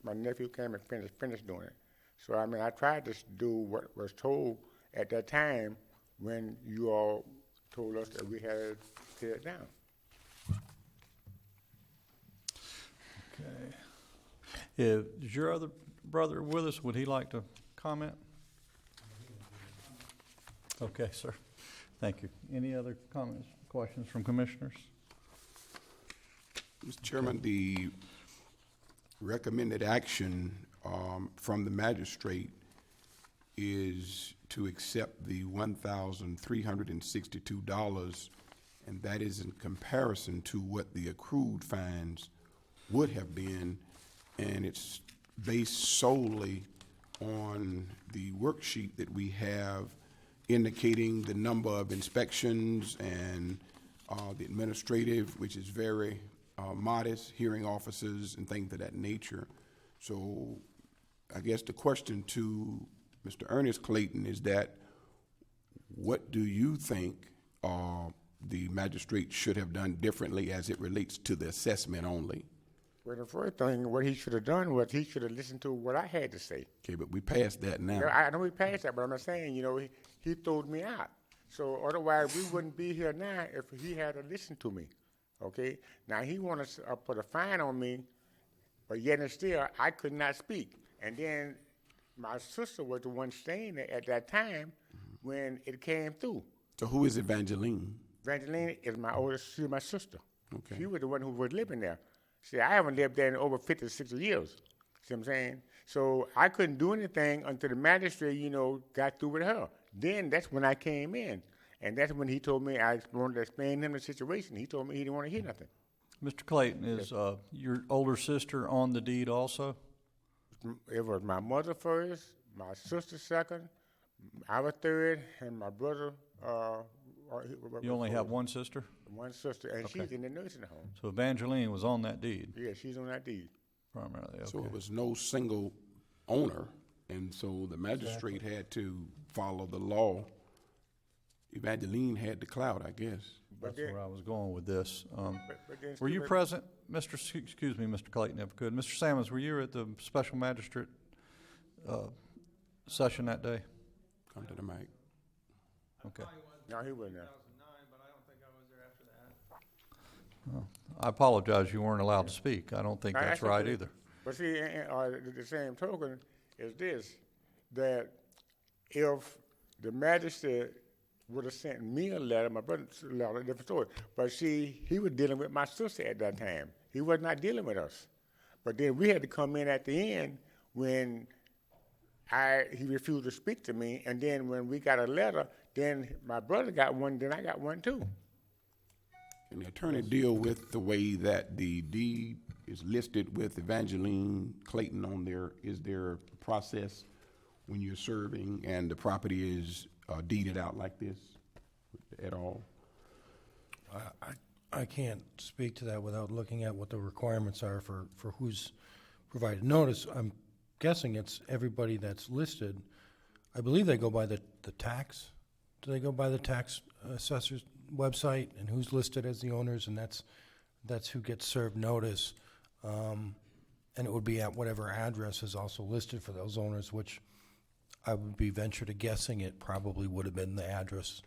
My nephew came and finished doing it. So I mean, I tried to do what was told at that time when you all told us that we had to tear it down. Okay. Is your other brother with us? Would he like to comment? Okay, sir. Thank you. Any other comments, questions from commissioners? Mr. Chairman, the recommended action from the magistrate is to accept the $1,362, and that is in comparison to what the accrued fines would have been, and it's based solely on the worksheet that we have indicating the number of inspections and the administrative, which is very modest, hearing officers and things of that nature. So I guess the question to Mr. Ernest Clayton is that, what do you think the magistrate should have done differently as it relates to the assessment only? Well, the first thing, what he should have done was he should have listened to what I had to say. Okay, but we passed that now. Yeah, I know we passed that, but I'm not saying, you know, he threw me out. So otherwise, we wouldn't be here now if he had to listen to me. Okay? Now, he wanted to put a fine on me, but yet and still, I could not speak. And then my sister was the one staying there at that time when it came through. So who is Evangeline? Evangeline is my oldest, she's my sister. Okay. She was the one who was living there. See, I haven't lived there in over 50, 60 years. See what I'm saying? So I couldn't do anything until the magistrate, you know, got through with her. Then that's when I came in. And that's when he told me, I wanted to explain him the situation. He told me he didn't want to hear nothing. Mr. Clayton, is your older sister on the deed also? It was my mother first, my sister second, I was third, and my brother. You only have one sister? One sister, and Okay. she's in the nursing home. So Evangeline was on that deed? Yeah, she's on that deed. Primarily, okay. So it was no single owner, and so the magistrate had to follow the law. Evangeline had the clout, I guess. That's where I was going with this. But then Were you still- present, Excuse me, Mr. Clayton, if I could. Mr. Sammons, were you at the special magistrate session that day? Come to the mic. Okay. No, he wasn't there. Well, I apologize you weren't allowed to speak. I don't think No, that's okay. right either. But see, the same token is this, that if the magistrate would have sent me a letter, my brother's letter, different story. But see, he was dealing with my sister at that time. He was not dealing with us. But then we had to come in at the end when he refused to speak to me, and then when we got a letter, then my brother got one, then I got one too. Can the attorney deal with the way that the deed is listed with Evangeline Clayton on there? Is there a process when you're serving and the property is deeded out like this at all? I can't speak to that without looking at what the requirements are for who's provided notice. I'm guessing it's everybody that's listed. I believe they go by the tax. Do they go by the tax assessor's website and who's listed as the owners, and that's who gets served notice. And it would be at whatever address is also listed for those owners, which I would be venture to guessing it probably would have been the address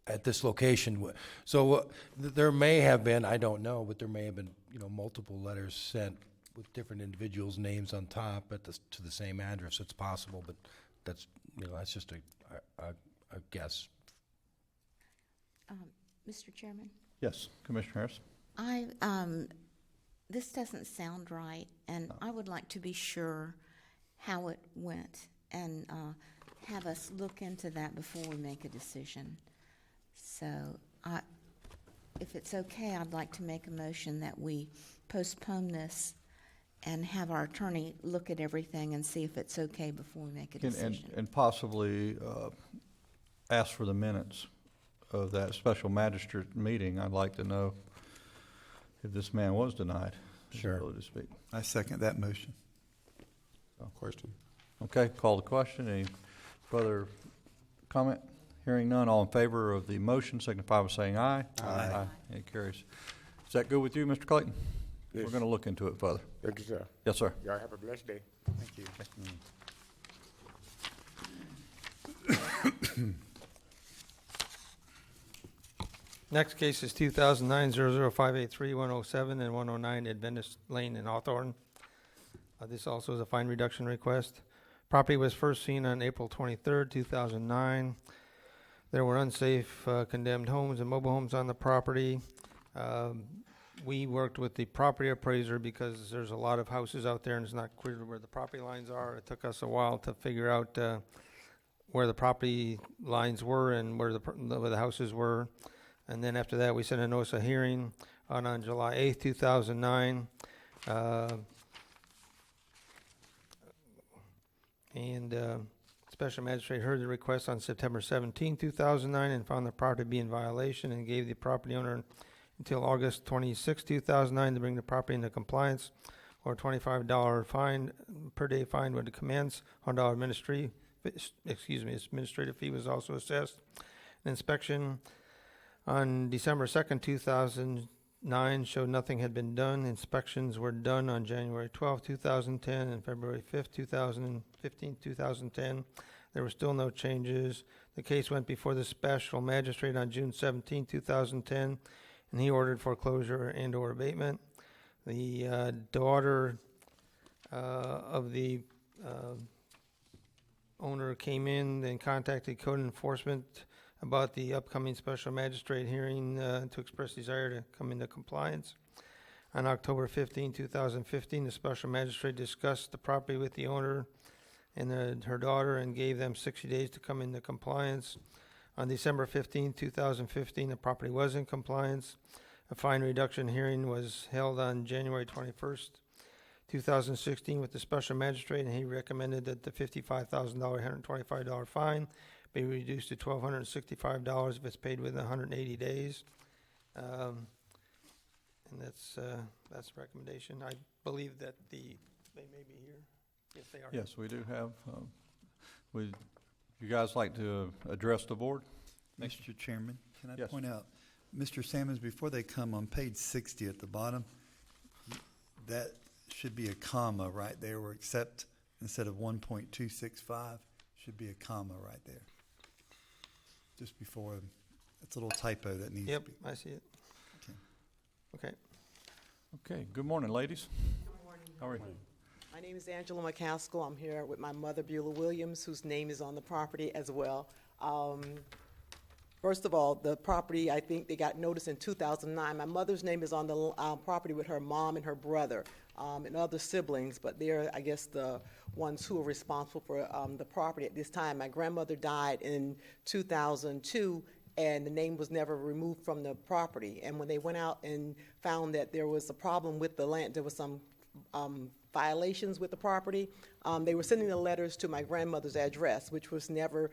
at this location. So there may have been, I don't know, but there may have been, multiple letters sent with different individuals' names on top to the same address. It's possible, but that's just a guess. Mr. Chairman? Yes, Commissioner Harris. This doesn't sound right, and I would like to be sure how it went and have us look into that before we make a decision. So if it's okay, I'd like to make a motion that we postpone this and have our attorney look at everything and see if it's okay before we make a decision. And possibly ask for the minutes of that special magistrate meeting. I'd like to know if this man was denied his ability to speak. I second that motion. Question? Okay, call the question. Any further comment? Hearing none, all in favor of the motion signify by saying aye. Aye. It carries. Is that good with you, Mr. Clayton? Yes. We're going to look into it further. Thank you, sir. Yes, sir. Y'all have a blessed day. Thank you. Next case is 2009-00583, 107 and 109 Adventist Lane in Hawthorne. This also is a fine reduction request. Property was first seen on April 23rd, 2009. There were unsafe condemned homes and mobile homes on the property. We worked with the property appraiser because there's a lot of houses out there and it's not clear where the property lines are. It took us a while to figure out where the property lines were and where the houses were. And then after that, we sent a notice of hearing on July 8th, 2009. Special magistrate heard the request on September 17, 2009, and found the property to be in violation and gave the property owner until August 26, 2009 to bring the property into compliance, or a $25 fine per day fine would commence. $100 administrative fee was also assessed. An inspection on December 2nd, 2009 showed nothing had been done. Inspections were done on January 12, 2010 and February 5th, 2010. There were still no changes. The case went before the special magistrate on June 17, 2010, and he ordered foreclosure and or abatement. The daughter of the owner came in and contacted code enforcement about the upcoming special magistrate hearing to express desire to come into compliance. On October 15, 2015, the special magistrate discussed the property with the owner and her daughter and gave them 60 days to come into compliance. On December 15, 2015, the property was in compliance. A fine reduction hearing was held on January 21st, 2016 with the special magistrate, and he recommended that the $55,000, $125 fine be reduced to $1,265 if it's paid within 180 days. And that's the recommendation. I believe that they may be here. Yes, they are. Yes, we do have. Would you guys like to address the board? Mr. Chairman, can I Yes. point out, Mr. Sammons, before they come on page 60 at the bottom, that should be a comma right there, where except instead of 1.265, should be a comma right there. Just before, it's a little typo that needs to be. Yep, I see it. Okay. Okay, good morning, ladies. Good morning. How are you? My name is Angela McCaskill. I'm here with my mother, Beulah Williams, whose name is on the property as well. First of all, the property, I think they got notice in 2009. My mother's name is on the property with her mom and her brother and other siblings, but they're, I guess, the ones who are responsible for the property at this time. My grandmother died in 2002, and the name was never removed from the property. And when they went out and found that there was a problem with the land, there was some violations with the property, they were sending the letters to my grandmother's address, which was never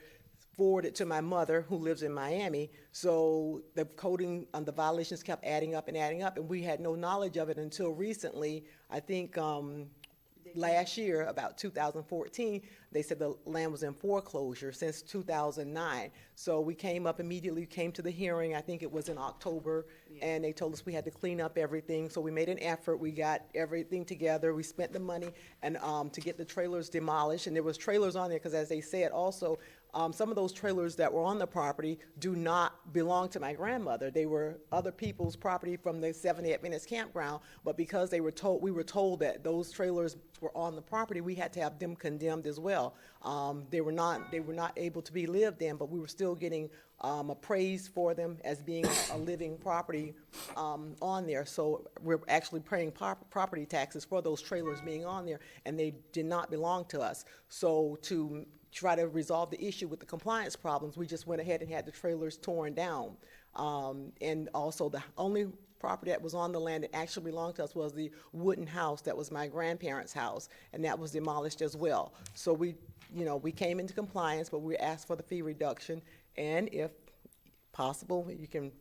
forwarded to my mother, who lives in Miami. So the coding on the violations kept adding up, and we had no knowledge of it until recently. I think last year, about 2014, they said the land was in foreclosure since 2009. So we came up immediately, came to the hearing, I think it was in October, and they told us we had to clean up everything. So we made an effort, we got everything together, we spent the money and to get the trailers demolished. And there was trailers on there because, as they said also, some of those trailers that were on the property do not belong to my grandmother. They were other people's property from the Seventh-day Adventist campground, but because we were told that those trailers were on the property, we had to have them condemned as well. They were not able to be lived in, but we were still getting appraised for them as being a living property on there. So we're actually paying property taxes for those trailers being on there, and they did not belong to us. So to try to resolve the issue with the compliance problems, we just went ahead and had the trailers torn down. And also the only property that was on the land that actually belonged to us was the wooden house that was my grandparents' house, and that was demolished as well. So we came into compliance, but we asked for the fee reduction, and if possible,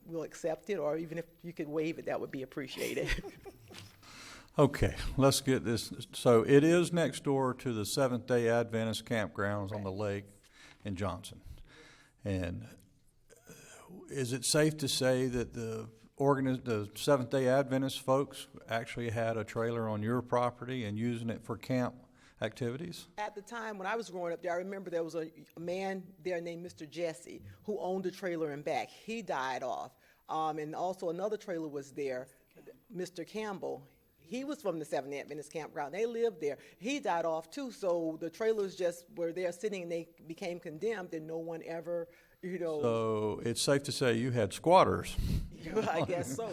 we'll accept it, or even if you could waive it, that would be appreciated. Okay, let's get this. So it is next door to the Seventh-day Adventist campgrounds on the lake in Johnson. And is it safe to say that the Seventh-day Adventist folks actually had a trailer on your property and using it for camp activities? At the time when I was growing up there, I remember there was a man there named Mr. Jesse who owned a trailer in back. He died off. And also another trailer was there, Mr. Campbell. He was from the Seventh-day Adventist campground. They lived there. He died off too, so the trailers just were there sitting and they became condemned, and no one ever, So it's safe to say you had squatters. I guess so.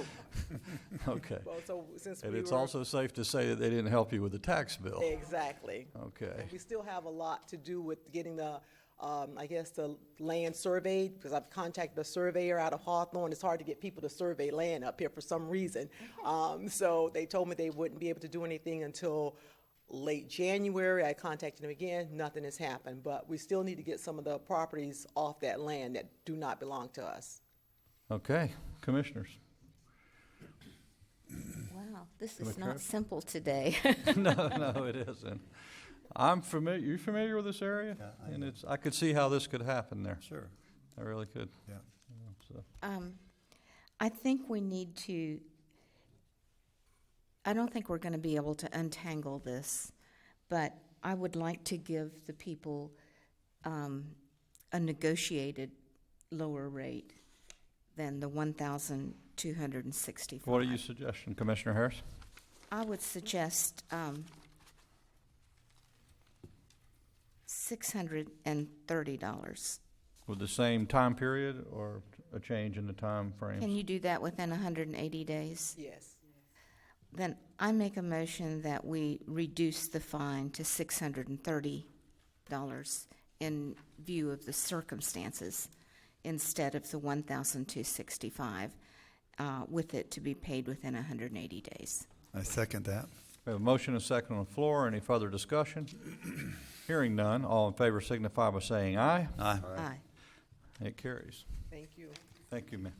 Okay. Well, so since and we it's were, also safe to say that they didn't help you with the tax bill. Exactly. Okay. And we still have a lot to do with getting the the land surveyed, because I've contacted a surveyor out of Hawthorne. It's hard to get people to survey land up here for some reason. So they told me they wouldn't be able to do anything until late January. I contacted them again. Nothing has happened. But we still need to get some of the properties off that land that do not belong to us. Okay. Commissioners. Wow, this is not simple today. No, it isn't. I'm familiar. You familiar with this area? Yeah, and I could see how this could happen there. Sure. I really could. Yeah. I think we need to. I don't think we're going to be able to untangle this, but I would like to give the people a negotiated lower rate than the $1,265. What are you suggesting, Commissioner Harris? I would suggest $630. With the same time period or a change in the time frames? Can you do that within 180 days? Yes. Then I make a motion that we reduce the fine to $630 in view of the circumstances instead of the $1,265, with it to be paid within 180 days. I second that. We have a motion and a second on the floor. Any further discussion? Hearing none, all in favor signify by saying aye. Aye. Aye. It carries. Thank you. Thank you, ma'am.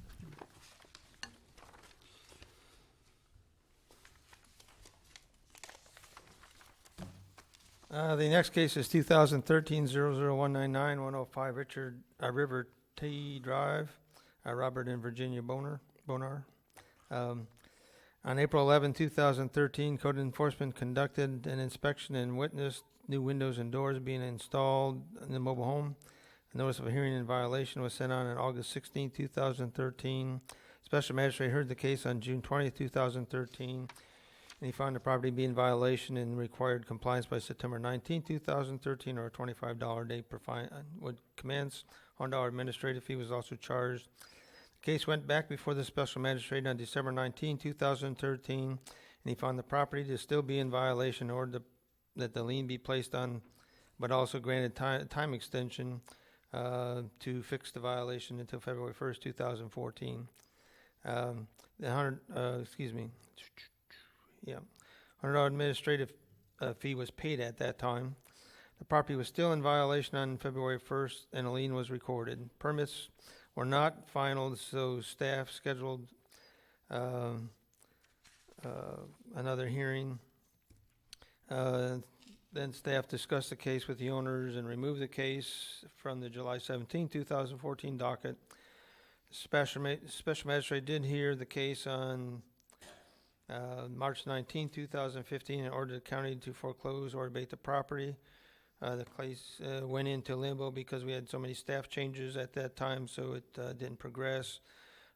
The next case is 2013-00199-105 Richard River T Drive, Robert and Virginia Bonar. On April 11, 2013, code enforcement conducted an inspection and witnessed new windows and doors being installed in the mobile home. A notice of a hearing in violation was sent on August 16, 2013. Special magistrate heard the case on June 20, 2013, and he found the property to be in violation and required compliance by September 19, 2013, or a $25 day per fine would commence. $100 administrative fee was also charged. The case went back before the special magistrate on December 19, 2013, and he found the property to still be in violation in order that the lien be placed on, but also granted time extension to fix the violation until February 1st, 2014. The $100 administrative fee was paid at that time. The property was still in violation on February 1st, and a lien was recorded. Permits were not final, so staff scheduled another hearing Then staff discussed the case with the owners and removed the case from the July 17, 2014 docket. Special magistrate did hear the case on March 19, 2015, and ordered the county to foreclose or abate the property. The case went into limbo because we had so many staff changes at that time, so it didn't progress.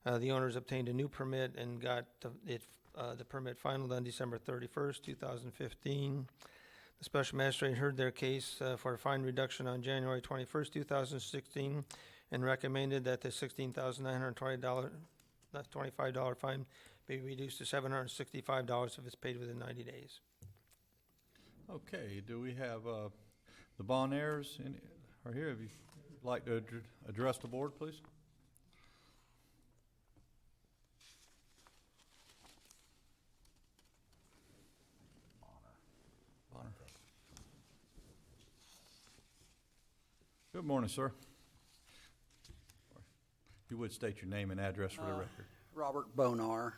The owners obtained a new permit and got the permit finalized on December 31st, 2015. The special magistrate heard their case for a fine reduction on January 21st, 2016, and recommended that the $16,925 fine be reduced to $765 if it's paid within 90 days. Okay, do we have the Bon Airs are here? If you'd like to address the board, please. Bonner. Good morning, sir. You would state your name and address for the record. Robert Bonar.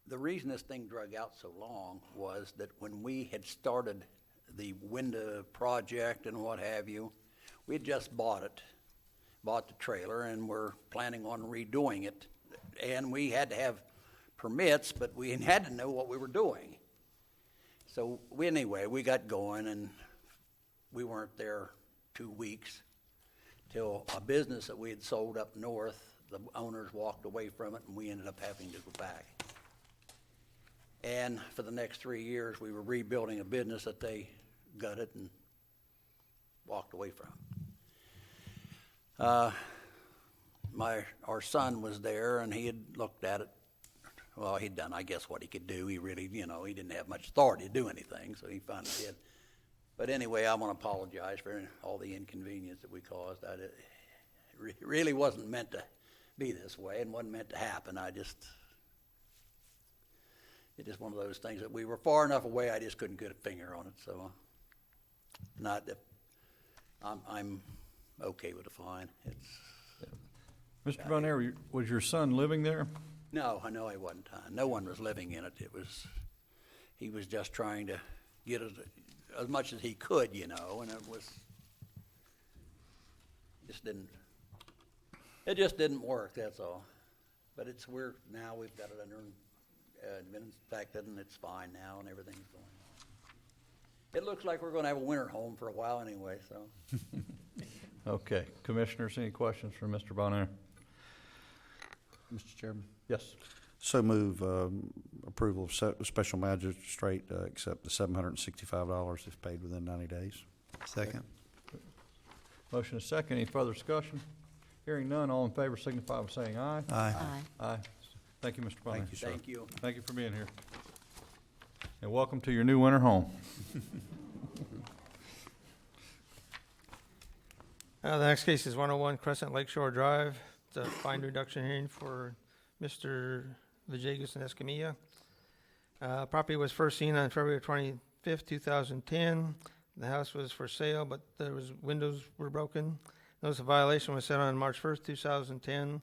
The reason this thing drug out so long was that when we had started the window project and what have you, we had just bought the trailer, and we're planning on redoing it. And we had to have permits, but we had to know what we were doing. So anyway, we got going, and we weren't there 2 weeks till a business that we had sold up north, the owners walked away from it, and we ended up having to go back. And for the next 3 years, we were rebuilding a business that they gutted and walked away from. Our son was there, and he had looked at it. Well, he'd done, I guess, what he could do. He really, he didn't have much authority to do anything, so he finally did. But anyway, I want to apologize for all the inconvenience that we caused. It really wasn't meant to be this way and wasn't meant to happen. It's just one of those things that we were far enough away, I just couldn't get a finger on it. So I'm okay with the fine. Mr. Von Air, was your son living there? No, I know he wasn't. No one was living in it. He was just trying to get as much as he could, and it just didn't work, that's all. But we've got it under, been inspected, and it's fine now, and everything's going on. It looks like we're going to have a winter home for a while anyway, so. Okay. Commissioners, any questions for Mr. Bonaire? Mr. Chairman? Yes. So move approval of special magistrate, accept the $765 if paid within 90 days. Second. Motion is second. Any further discussion? Hearing none, all in favor signify by saying aye. Aye. Aye. Thank you, Mr. Bonaire. Thank you, sir. Thank you. Thank you for being here. And welcome to your new winter home. The next case is 101 Crescent Lakeshore Drive. It's a fine reduction hearing for Mr. Villegas and Escamilla. Property was first seen on February 25th, 2010. The house was for sale, but windows were broken. Notice of violation was sent on March 1st, 2010.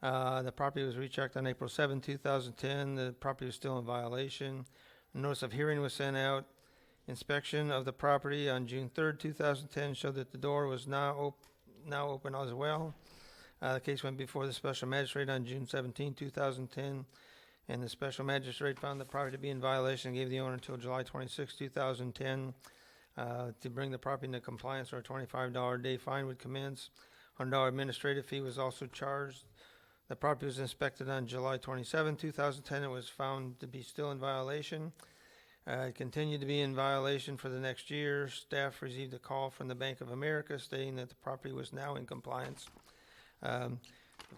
The property was rechecked on April 7, 2010. The property was still in violation. A notice of hearing was sent out. Inspection of the property on June 3rd, 2010 showed that the door was now open as well. The case went before the special magistrate on June 17, 2010, and the special magistrate found the property to be in violation and gave the owner until July 26, 2010 to bring the property into compliance, or a $25 a day fine would commence. $100 administrative fee was also charged. The property was inspected on July 27, 2010. It was found to be still in violation. It continued to be in violation for the next year. Staff received a call from the Bank of America stating that the property was now in compliance. The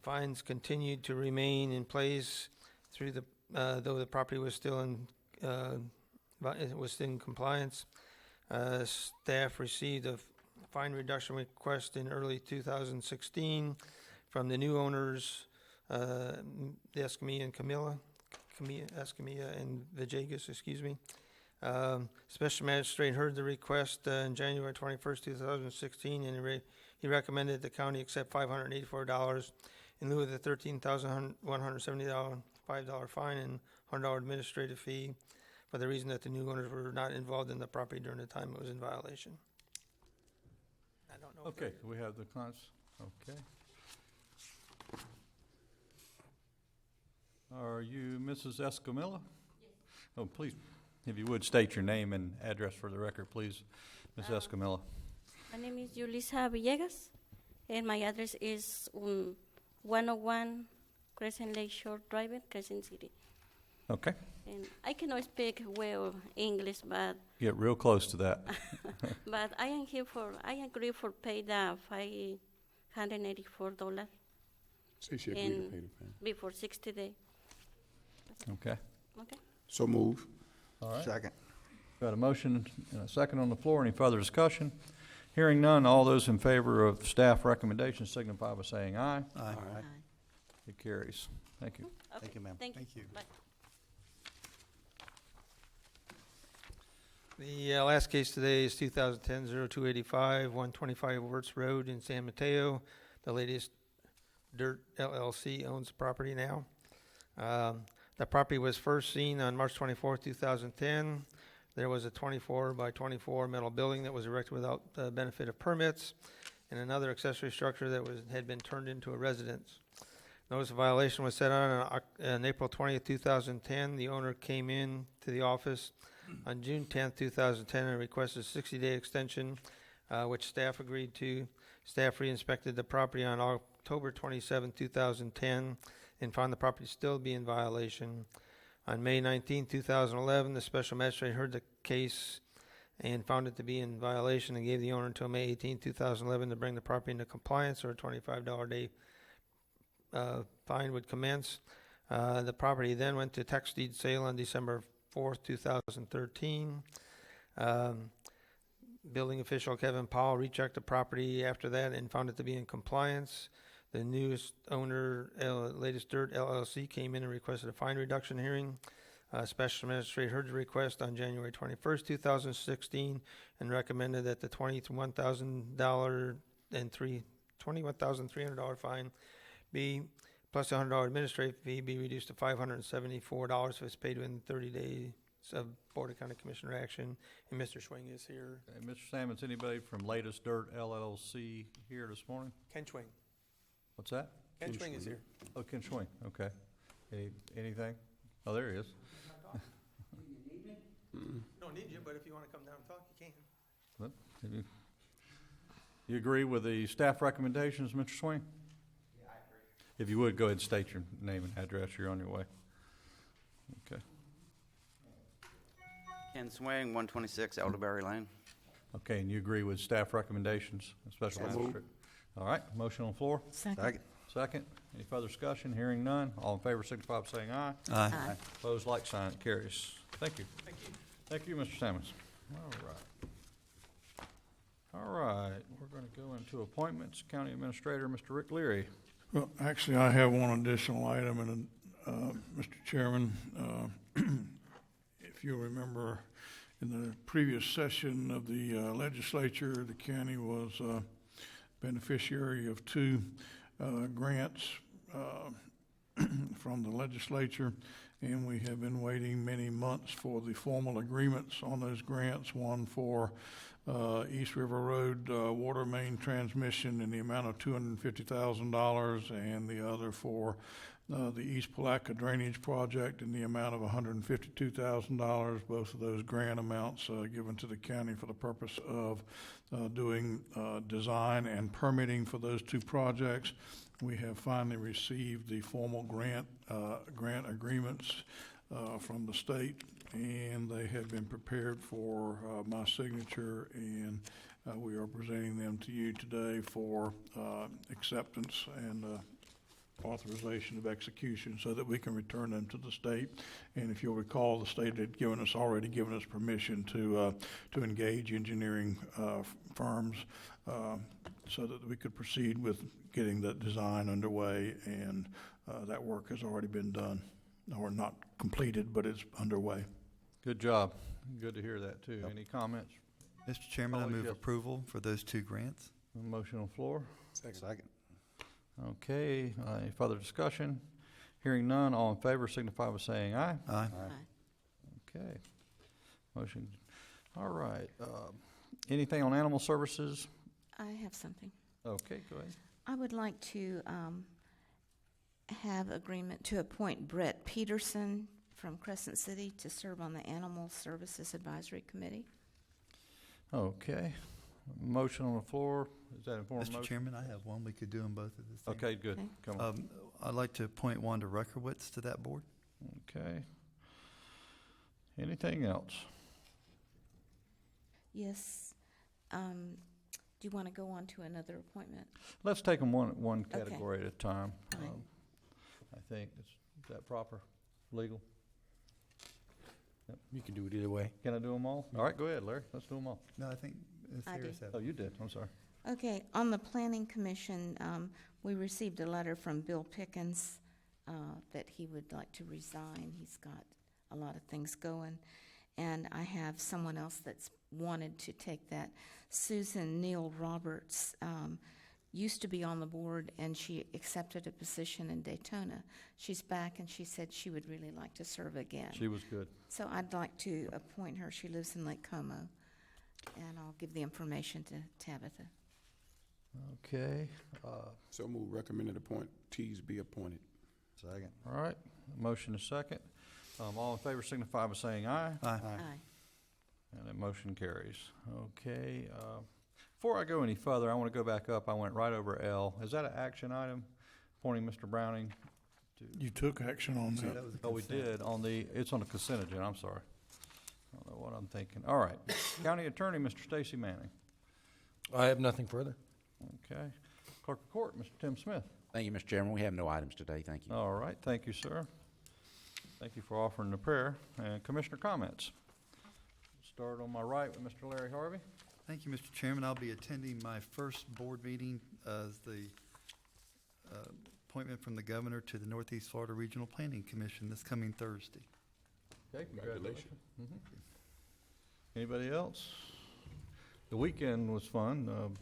fines continued to remain in place through though the property was still in compliance. Staff received a fine reduction request in early 2016 from the new owners, the Escamilla and Escamilla and Villegas, excuse me. Special magistrate heard the request on January 21st, 2016, and he recommended the county accept $584 in lieu of the $13,170 $5 fine and $100 administrative fee for the reason that the new owners were not involved in the property during the time it was in violation. I don't know. Okay, we have the cons, okay. Are you Mrs. Escamilla? Yes. Oh, please, if you would, state your name and address for the record, please, Ms. Escamilla. My name is Yulisa Villegas, and my address is 101 Crescent Lake Shore Drive, Crescent City. Okay, And I cannot speak well English, but get real close to that. but I agree for pay the $584 Say she agreed to pay the fine. before 60 days. Okay, Okay. So move. all right. Second. Got a motion and a second on the floor. Any further discussion? Hearing none, all those in favor of staff recommendations signify by saying aye. Aye. It carries. Thank you. Okay. Thank you, ma'am. Thank Thank you. Bye. The last case today is 2010-0285, 125 Wirtz Road in San Mateo. The latest Dirt LLC owns the property now. The property was first seen on March 24th, 2010. There was a 24 by 24 metal building that was erected without the benefit of permits, and another accessory structure that had been turned into a residence. Notice of violation was set on April 20th, 2010. The owner came in to the office on June 10th, 2010, and requested a 60-day extension, which staff agreed to. Staff re-inspected the property on October 27, 2010, and found the property still be in violation. On May 19, 2011, the special magistrate heard the case and found it to be in violation and gave the owner until May 18, 2011 to bring the property into compliance, or a $25 a day fine would commence. The property then went to tax deed sale on December 4th, 2013. Building official Kevin Powell rechecked the property after that and found it to be in compliance. The newest owner, Latest Dirt LLC, came in and requested a fine reduction hearing. Special magistrate heard the request on January 21st, 2016, and recommended that the $21,300 fine be, plus a $100 administrative fee, be reduced to $574 if it's paid within 30 days of Board of County Commissioner action. And Mr. Schwing is here. Okay, Mr. Sammons, anybody from Latest Dirt LLC here this morning? Ken Schwing. What's that? Ken Schwing is here. Oh, Ken Schwing, okay. Anything? Oh, there he is. Don't need you, but if you want to come down and talk, you can. Well, you agree with the staff recommendations, Mr. Swain? Yeah, I agree. If you would, go ahead and state your name and address. You're on your way. Okay. Ken Swing, 126 Elderberry Lane. Okay, and you agree with staff recommendations, special magistrate? All right, motion on the floor? Second. Second. Any further discussion? Hearing none. All in favor signify by saying aye. Aye. Aye. Opposed, like sign. It carries. Thank you. Thank you. Thank you, Mr. Sammons. All right. All right, we're going to go into appointments. County Administrator, Mr. Rick Leary. Well, actually, I have one additional item, and Mr. Chairman, if you'll remember, in the previous session of the legislature, the county was beneficiary of two grants from the legislature, and we have been waiting many months for the formal agreements on those grants, one for East River Road water main transmission in the amount of $250,000, and the other for the East Palaca Drainage Project in the amount of $152,000. Both of those grant amounts given to the county for the purpose of doing design and permitting for those two projects. We have finally received the formal grant agreements from the state, and they have been prepared for my signature, and we are presenting them to you today for acceptance and authorization of execution so that we can return them to the state. And if you'll recall, the state had already given us permission to engage engineering firms so that we could proceed with getting that design underway, and that work has already been done, or not completed, but it's underway. Good job. Good to hear that, too. Any comments? Mr. Chairman, I move approval for those two grants. Motion on the floor? Second. Okay, any further discussion? Hearing none, all in favor signify by saying aye. Aye. Okay. Motion, all right. Anything on animal services? I have something. Okay, go ahead. I would like to have agreement to appoint Brett Peterson from Crescent City to serve on the Animal Services Advisory Committee. Okay. Motion on the floor. Is that in form of Mr. motion? Chairman, I have one. We could do them both at the same. Okay, good. Okay. Come on. I'd like to appoint Wanda Reckerwitz to that board. Okay. Anything else? Yes. Do you want to go on to another appointment? Let's take them one Okay. category at a time. Fine. I think, is that proper, legal? You can do it either way. Can I do them all? All right, go ahead, Larry, let's do them all. No, I think Ms. I Harris do. had. Oh, you did, I'm sorry. Okay, on the Planning Commission, we received a letter from Bill Pickens that he would like to resign. He's got a lot of things going. And I have someone else that's wanted to take that. Susan Neal Roberts used to be on the board, and she accepted a position in Daytona. She's back, and she said she would really like to serve again. She was good. So I'd like to appoint her. She lives in Lake Como, and I'll give the information to Tabitha. Okay, So move recommended appointees be appointed. Second. all right, motion is second. All in favor signify by saying aye. Aye. Aye. And that motion carries. Okay, before I go any further, I want to go back up. I went right over L. Is that an action item, appointing Mr. Browning? You took action on So that. that was a Oh, we consent. did, it's on the consent agenda, I'm sorry. I don't know what I'm thinking. All right, County Attorney, Mr. Stacy Manning. I have nothing further. Okay, Clerk of Court, Mr. Tim Smith. Thank you, Mr. Chairman. We have no items today. Thank you. All right, thank you, sir. Thank you for offering the prayer. And Commissioner comments. Start on my right with Mr. Larry Harvey. Thank you, Mr. Chairman. I'll be attending my first board meeting as the appointment from the governor to the Northeast Florida Regional Planning Commission this coming Thursday. Okay, congratulations. Anybody else? The weekend was fun.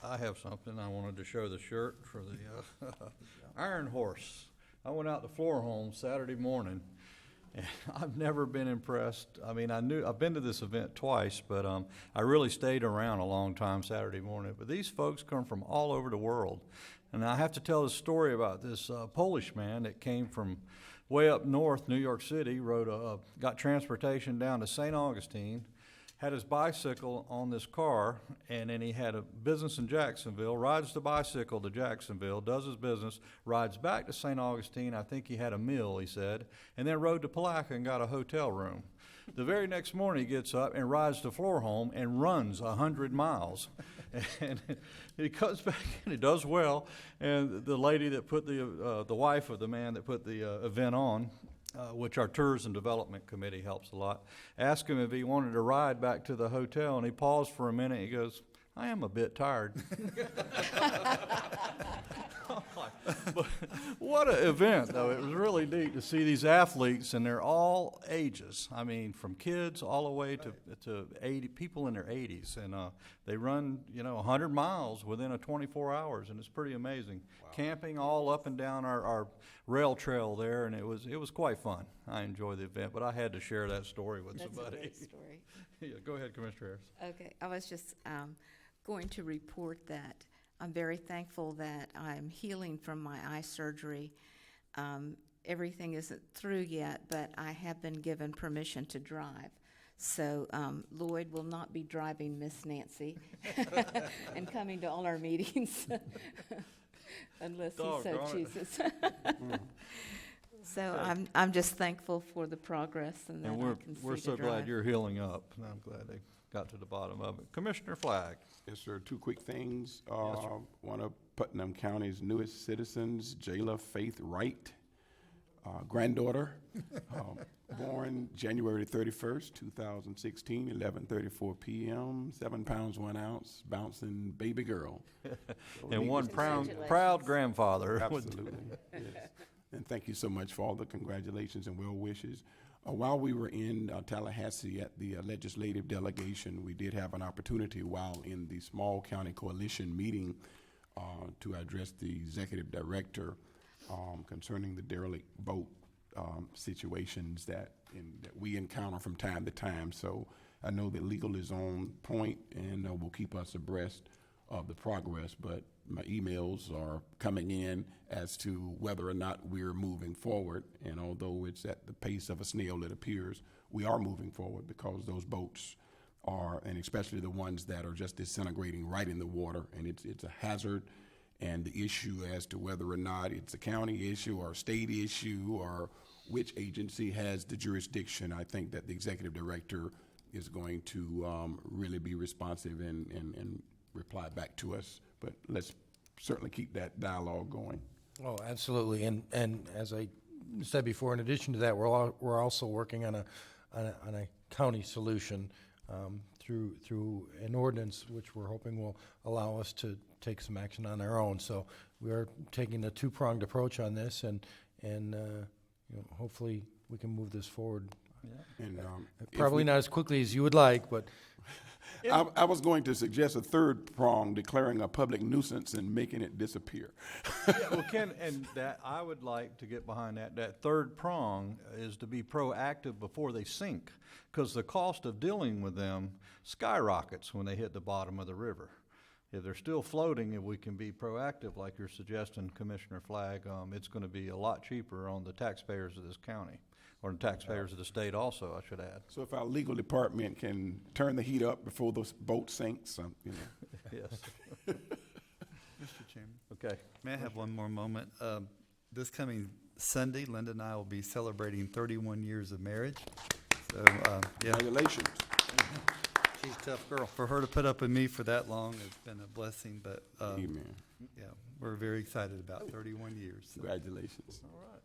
I have something. I wanted to show the shirt for the Iron Horse. I went out to Floor Home Saturday morning, and I've never been impressed. I mean, I've been to this event twice, but I really stayed around a long time Saturday morning. But these folks come from all over the world. And I have to tell the story about this Polish man that came from way up north, New York City, got transportation down to St. Augustine, had his bicycle on this car, and then he had a business in Jacksonville, rides the bicycle to Jacksonville, does his business, rides back to St. Augustine. I think he had a meal, he said, and then rode to Palaca and got a hotel room. The very next morning, he gets up and rides to Floor Home and runs 100 miles. And he comes back and he does well. And the lady that put the wife of the man that put the event on, which our Tourism Development Committee helps a lot, asked him if he wanted to ride back to the hotel. And he paused for a minute. He goes, "I am a bit tired." But what an event, though. It was really neat to see these athletes, and they're all ages. I mean, from kids all the way to 80 people in their 80s. And they run, 100 miles within 24 hours, and it's pretty amazing. Wow. Camping all up and down our rail trail there, and it was quite fun. I enjoyed the event, but I had to share that story with somebody. That's a great story. Yeah, go ahead, Commissioner Harris. Okay, I was just going to report that I'm very thankful that I'm healing from my eye surgery. Everything isn't through yet, but I have been given permission to drive. So Lloyd will not be driving Miss Nancy and coming to all our meetings unless he so Doggone it. chooses. So I'm just thankful for the progress and that And I can see we're to so glad drive. you're healing up, and I'm glad they got to the bottom of it. Commissioner Flagg. Yes, sir. Two quick things. Yes, sir. One of Putnam County's newest citizens, Jayla Faith Wright, granddaughter, born January 31st, 2016, 11:34 p.m., 7 pounds 1 ounce, bouncing baby girl. So And one needless- proud grandfather. Absolutely, yes. And thank you so much for all the congratulations and well wishes. While we were in Tallahassee at the legislative delegation, we did have an opportunity while in the Small County Coalition meeting to address the executive director concerning the derelict boat situations that we encounter from time to time. So I know that legal is on point and will keep us abreast of the progress, but my emails are coming in as to whether or not we're moving forward. And although it's at the pace of a snail, it appears we are moving forward, because those boats are, and especially the ones that are just disintegrating right in the water, and it's a hazard. And the issue as to whether or not it's a county issue or a state issue or which agency has the jurisdiction, I think that the executive director is going to really be responsive and reply back to us. But let's certainly keep that dialogue going. Oh, absolutely. And as I said before, in addition to that, we're also working on a county solution through an ordinance, which we're hoping will allow us to take some action on our own. So we are taking a two-pronged approach on this, and hopefully we can move this forward. Yeah. And probably not as quickly as you would like, but I was going to suggest a third prong, declaring a public nuisance and making it disappear. Yeah, well, Ken, and that I would like to get behind that. That third prong is to be proactive before they sink, because the cost of dealing with them skyrockets when they hit the bottom of the river. If they're still floating, if we can be proactive, like you're suggesting, Commissioner Flagg, it's going to be a lot cheaper on the taxpayers of this county, or the taxpayers of the state also, I should add. So if our legal department can turn the heat up before those boat sinks, Yes. Mr. Chairman. Okay. May I have one more moment? This coming Sunday, Linda and I will be celebrating 31 years of marriage. So, yeah. Congratulations. She's a tough girl. For her to put up with me for that long has been a blessing, but Amen. Yeah, we're very excited about 31 years. So. Congratulations. All right.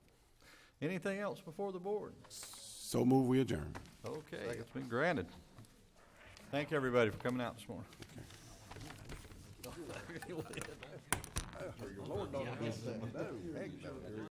Anything else before the board? So move we adjourn. Okay, it's been granted. Thank you, everybody, for coming out this morning. Okay.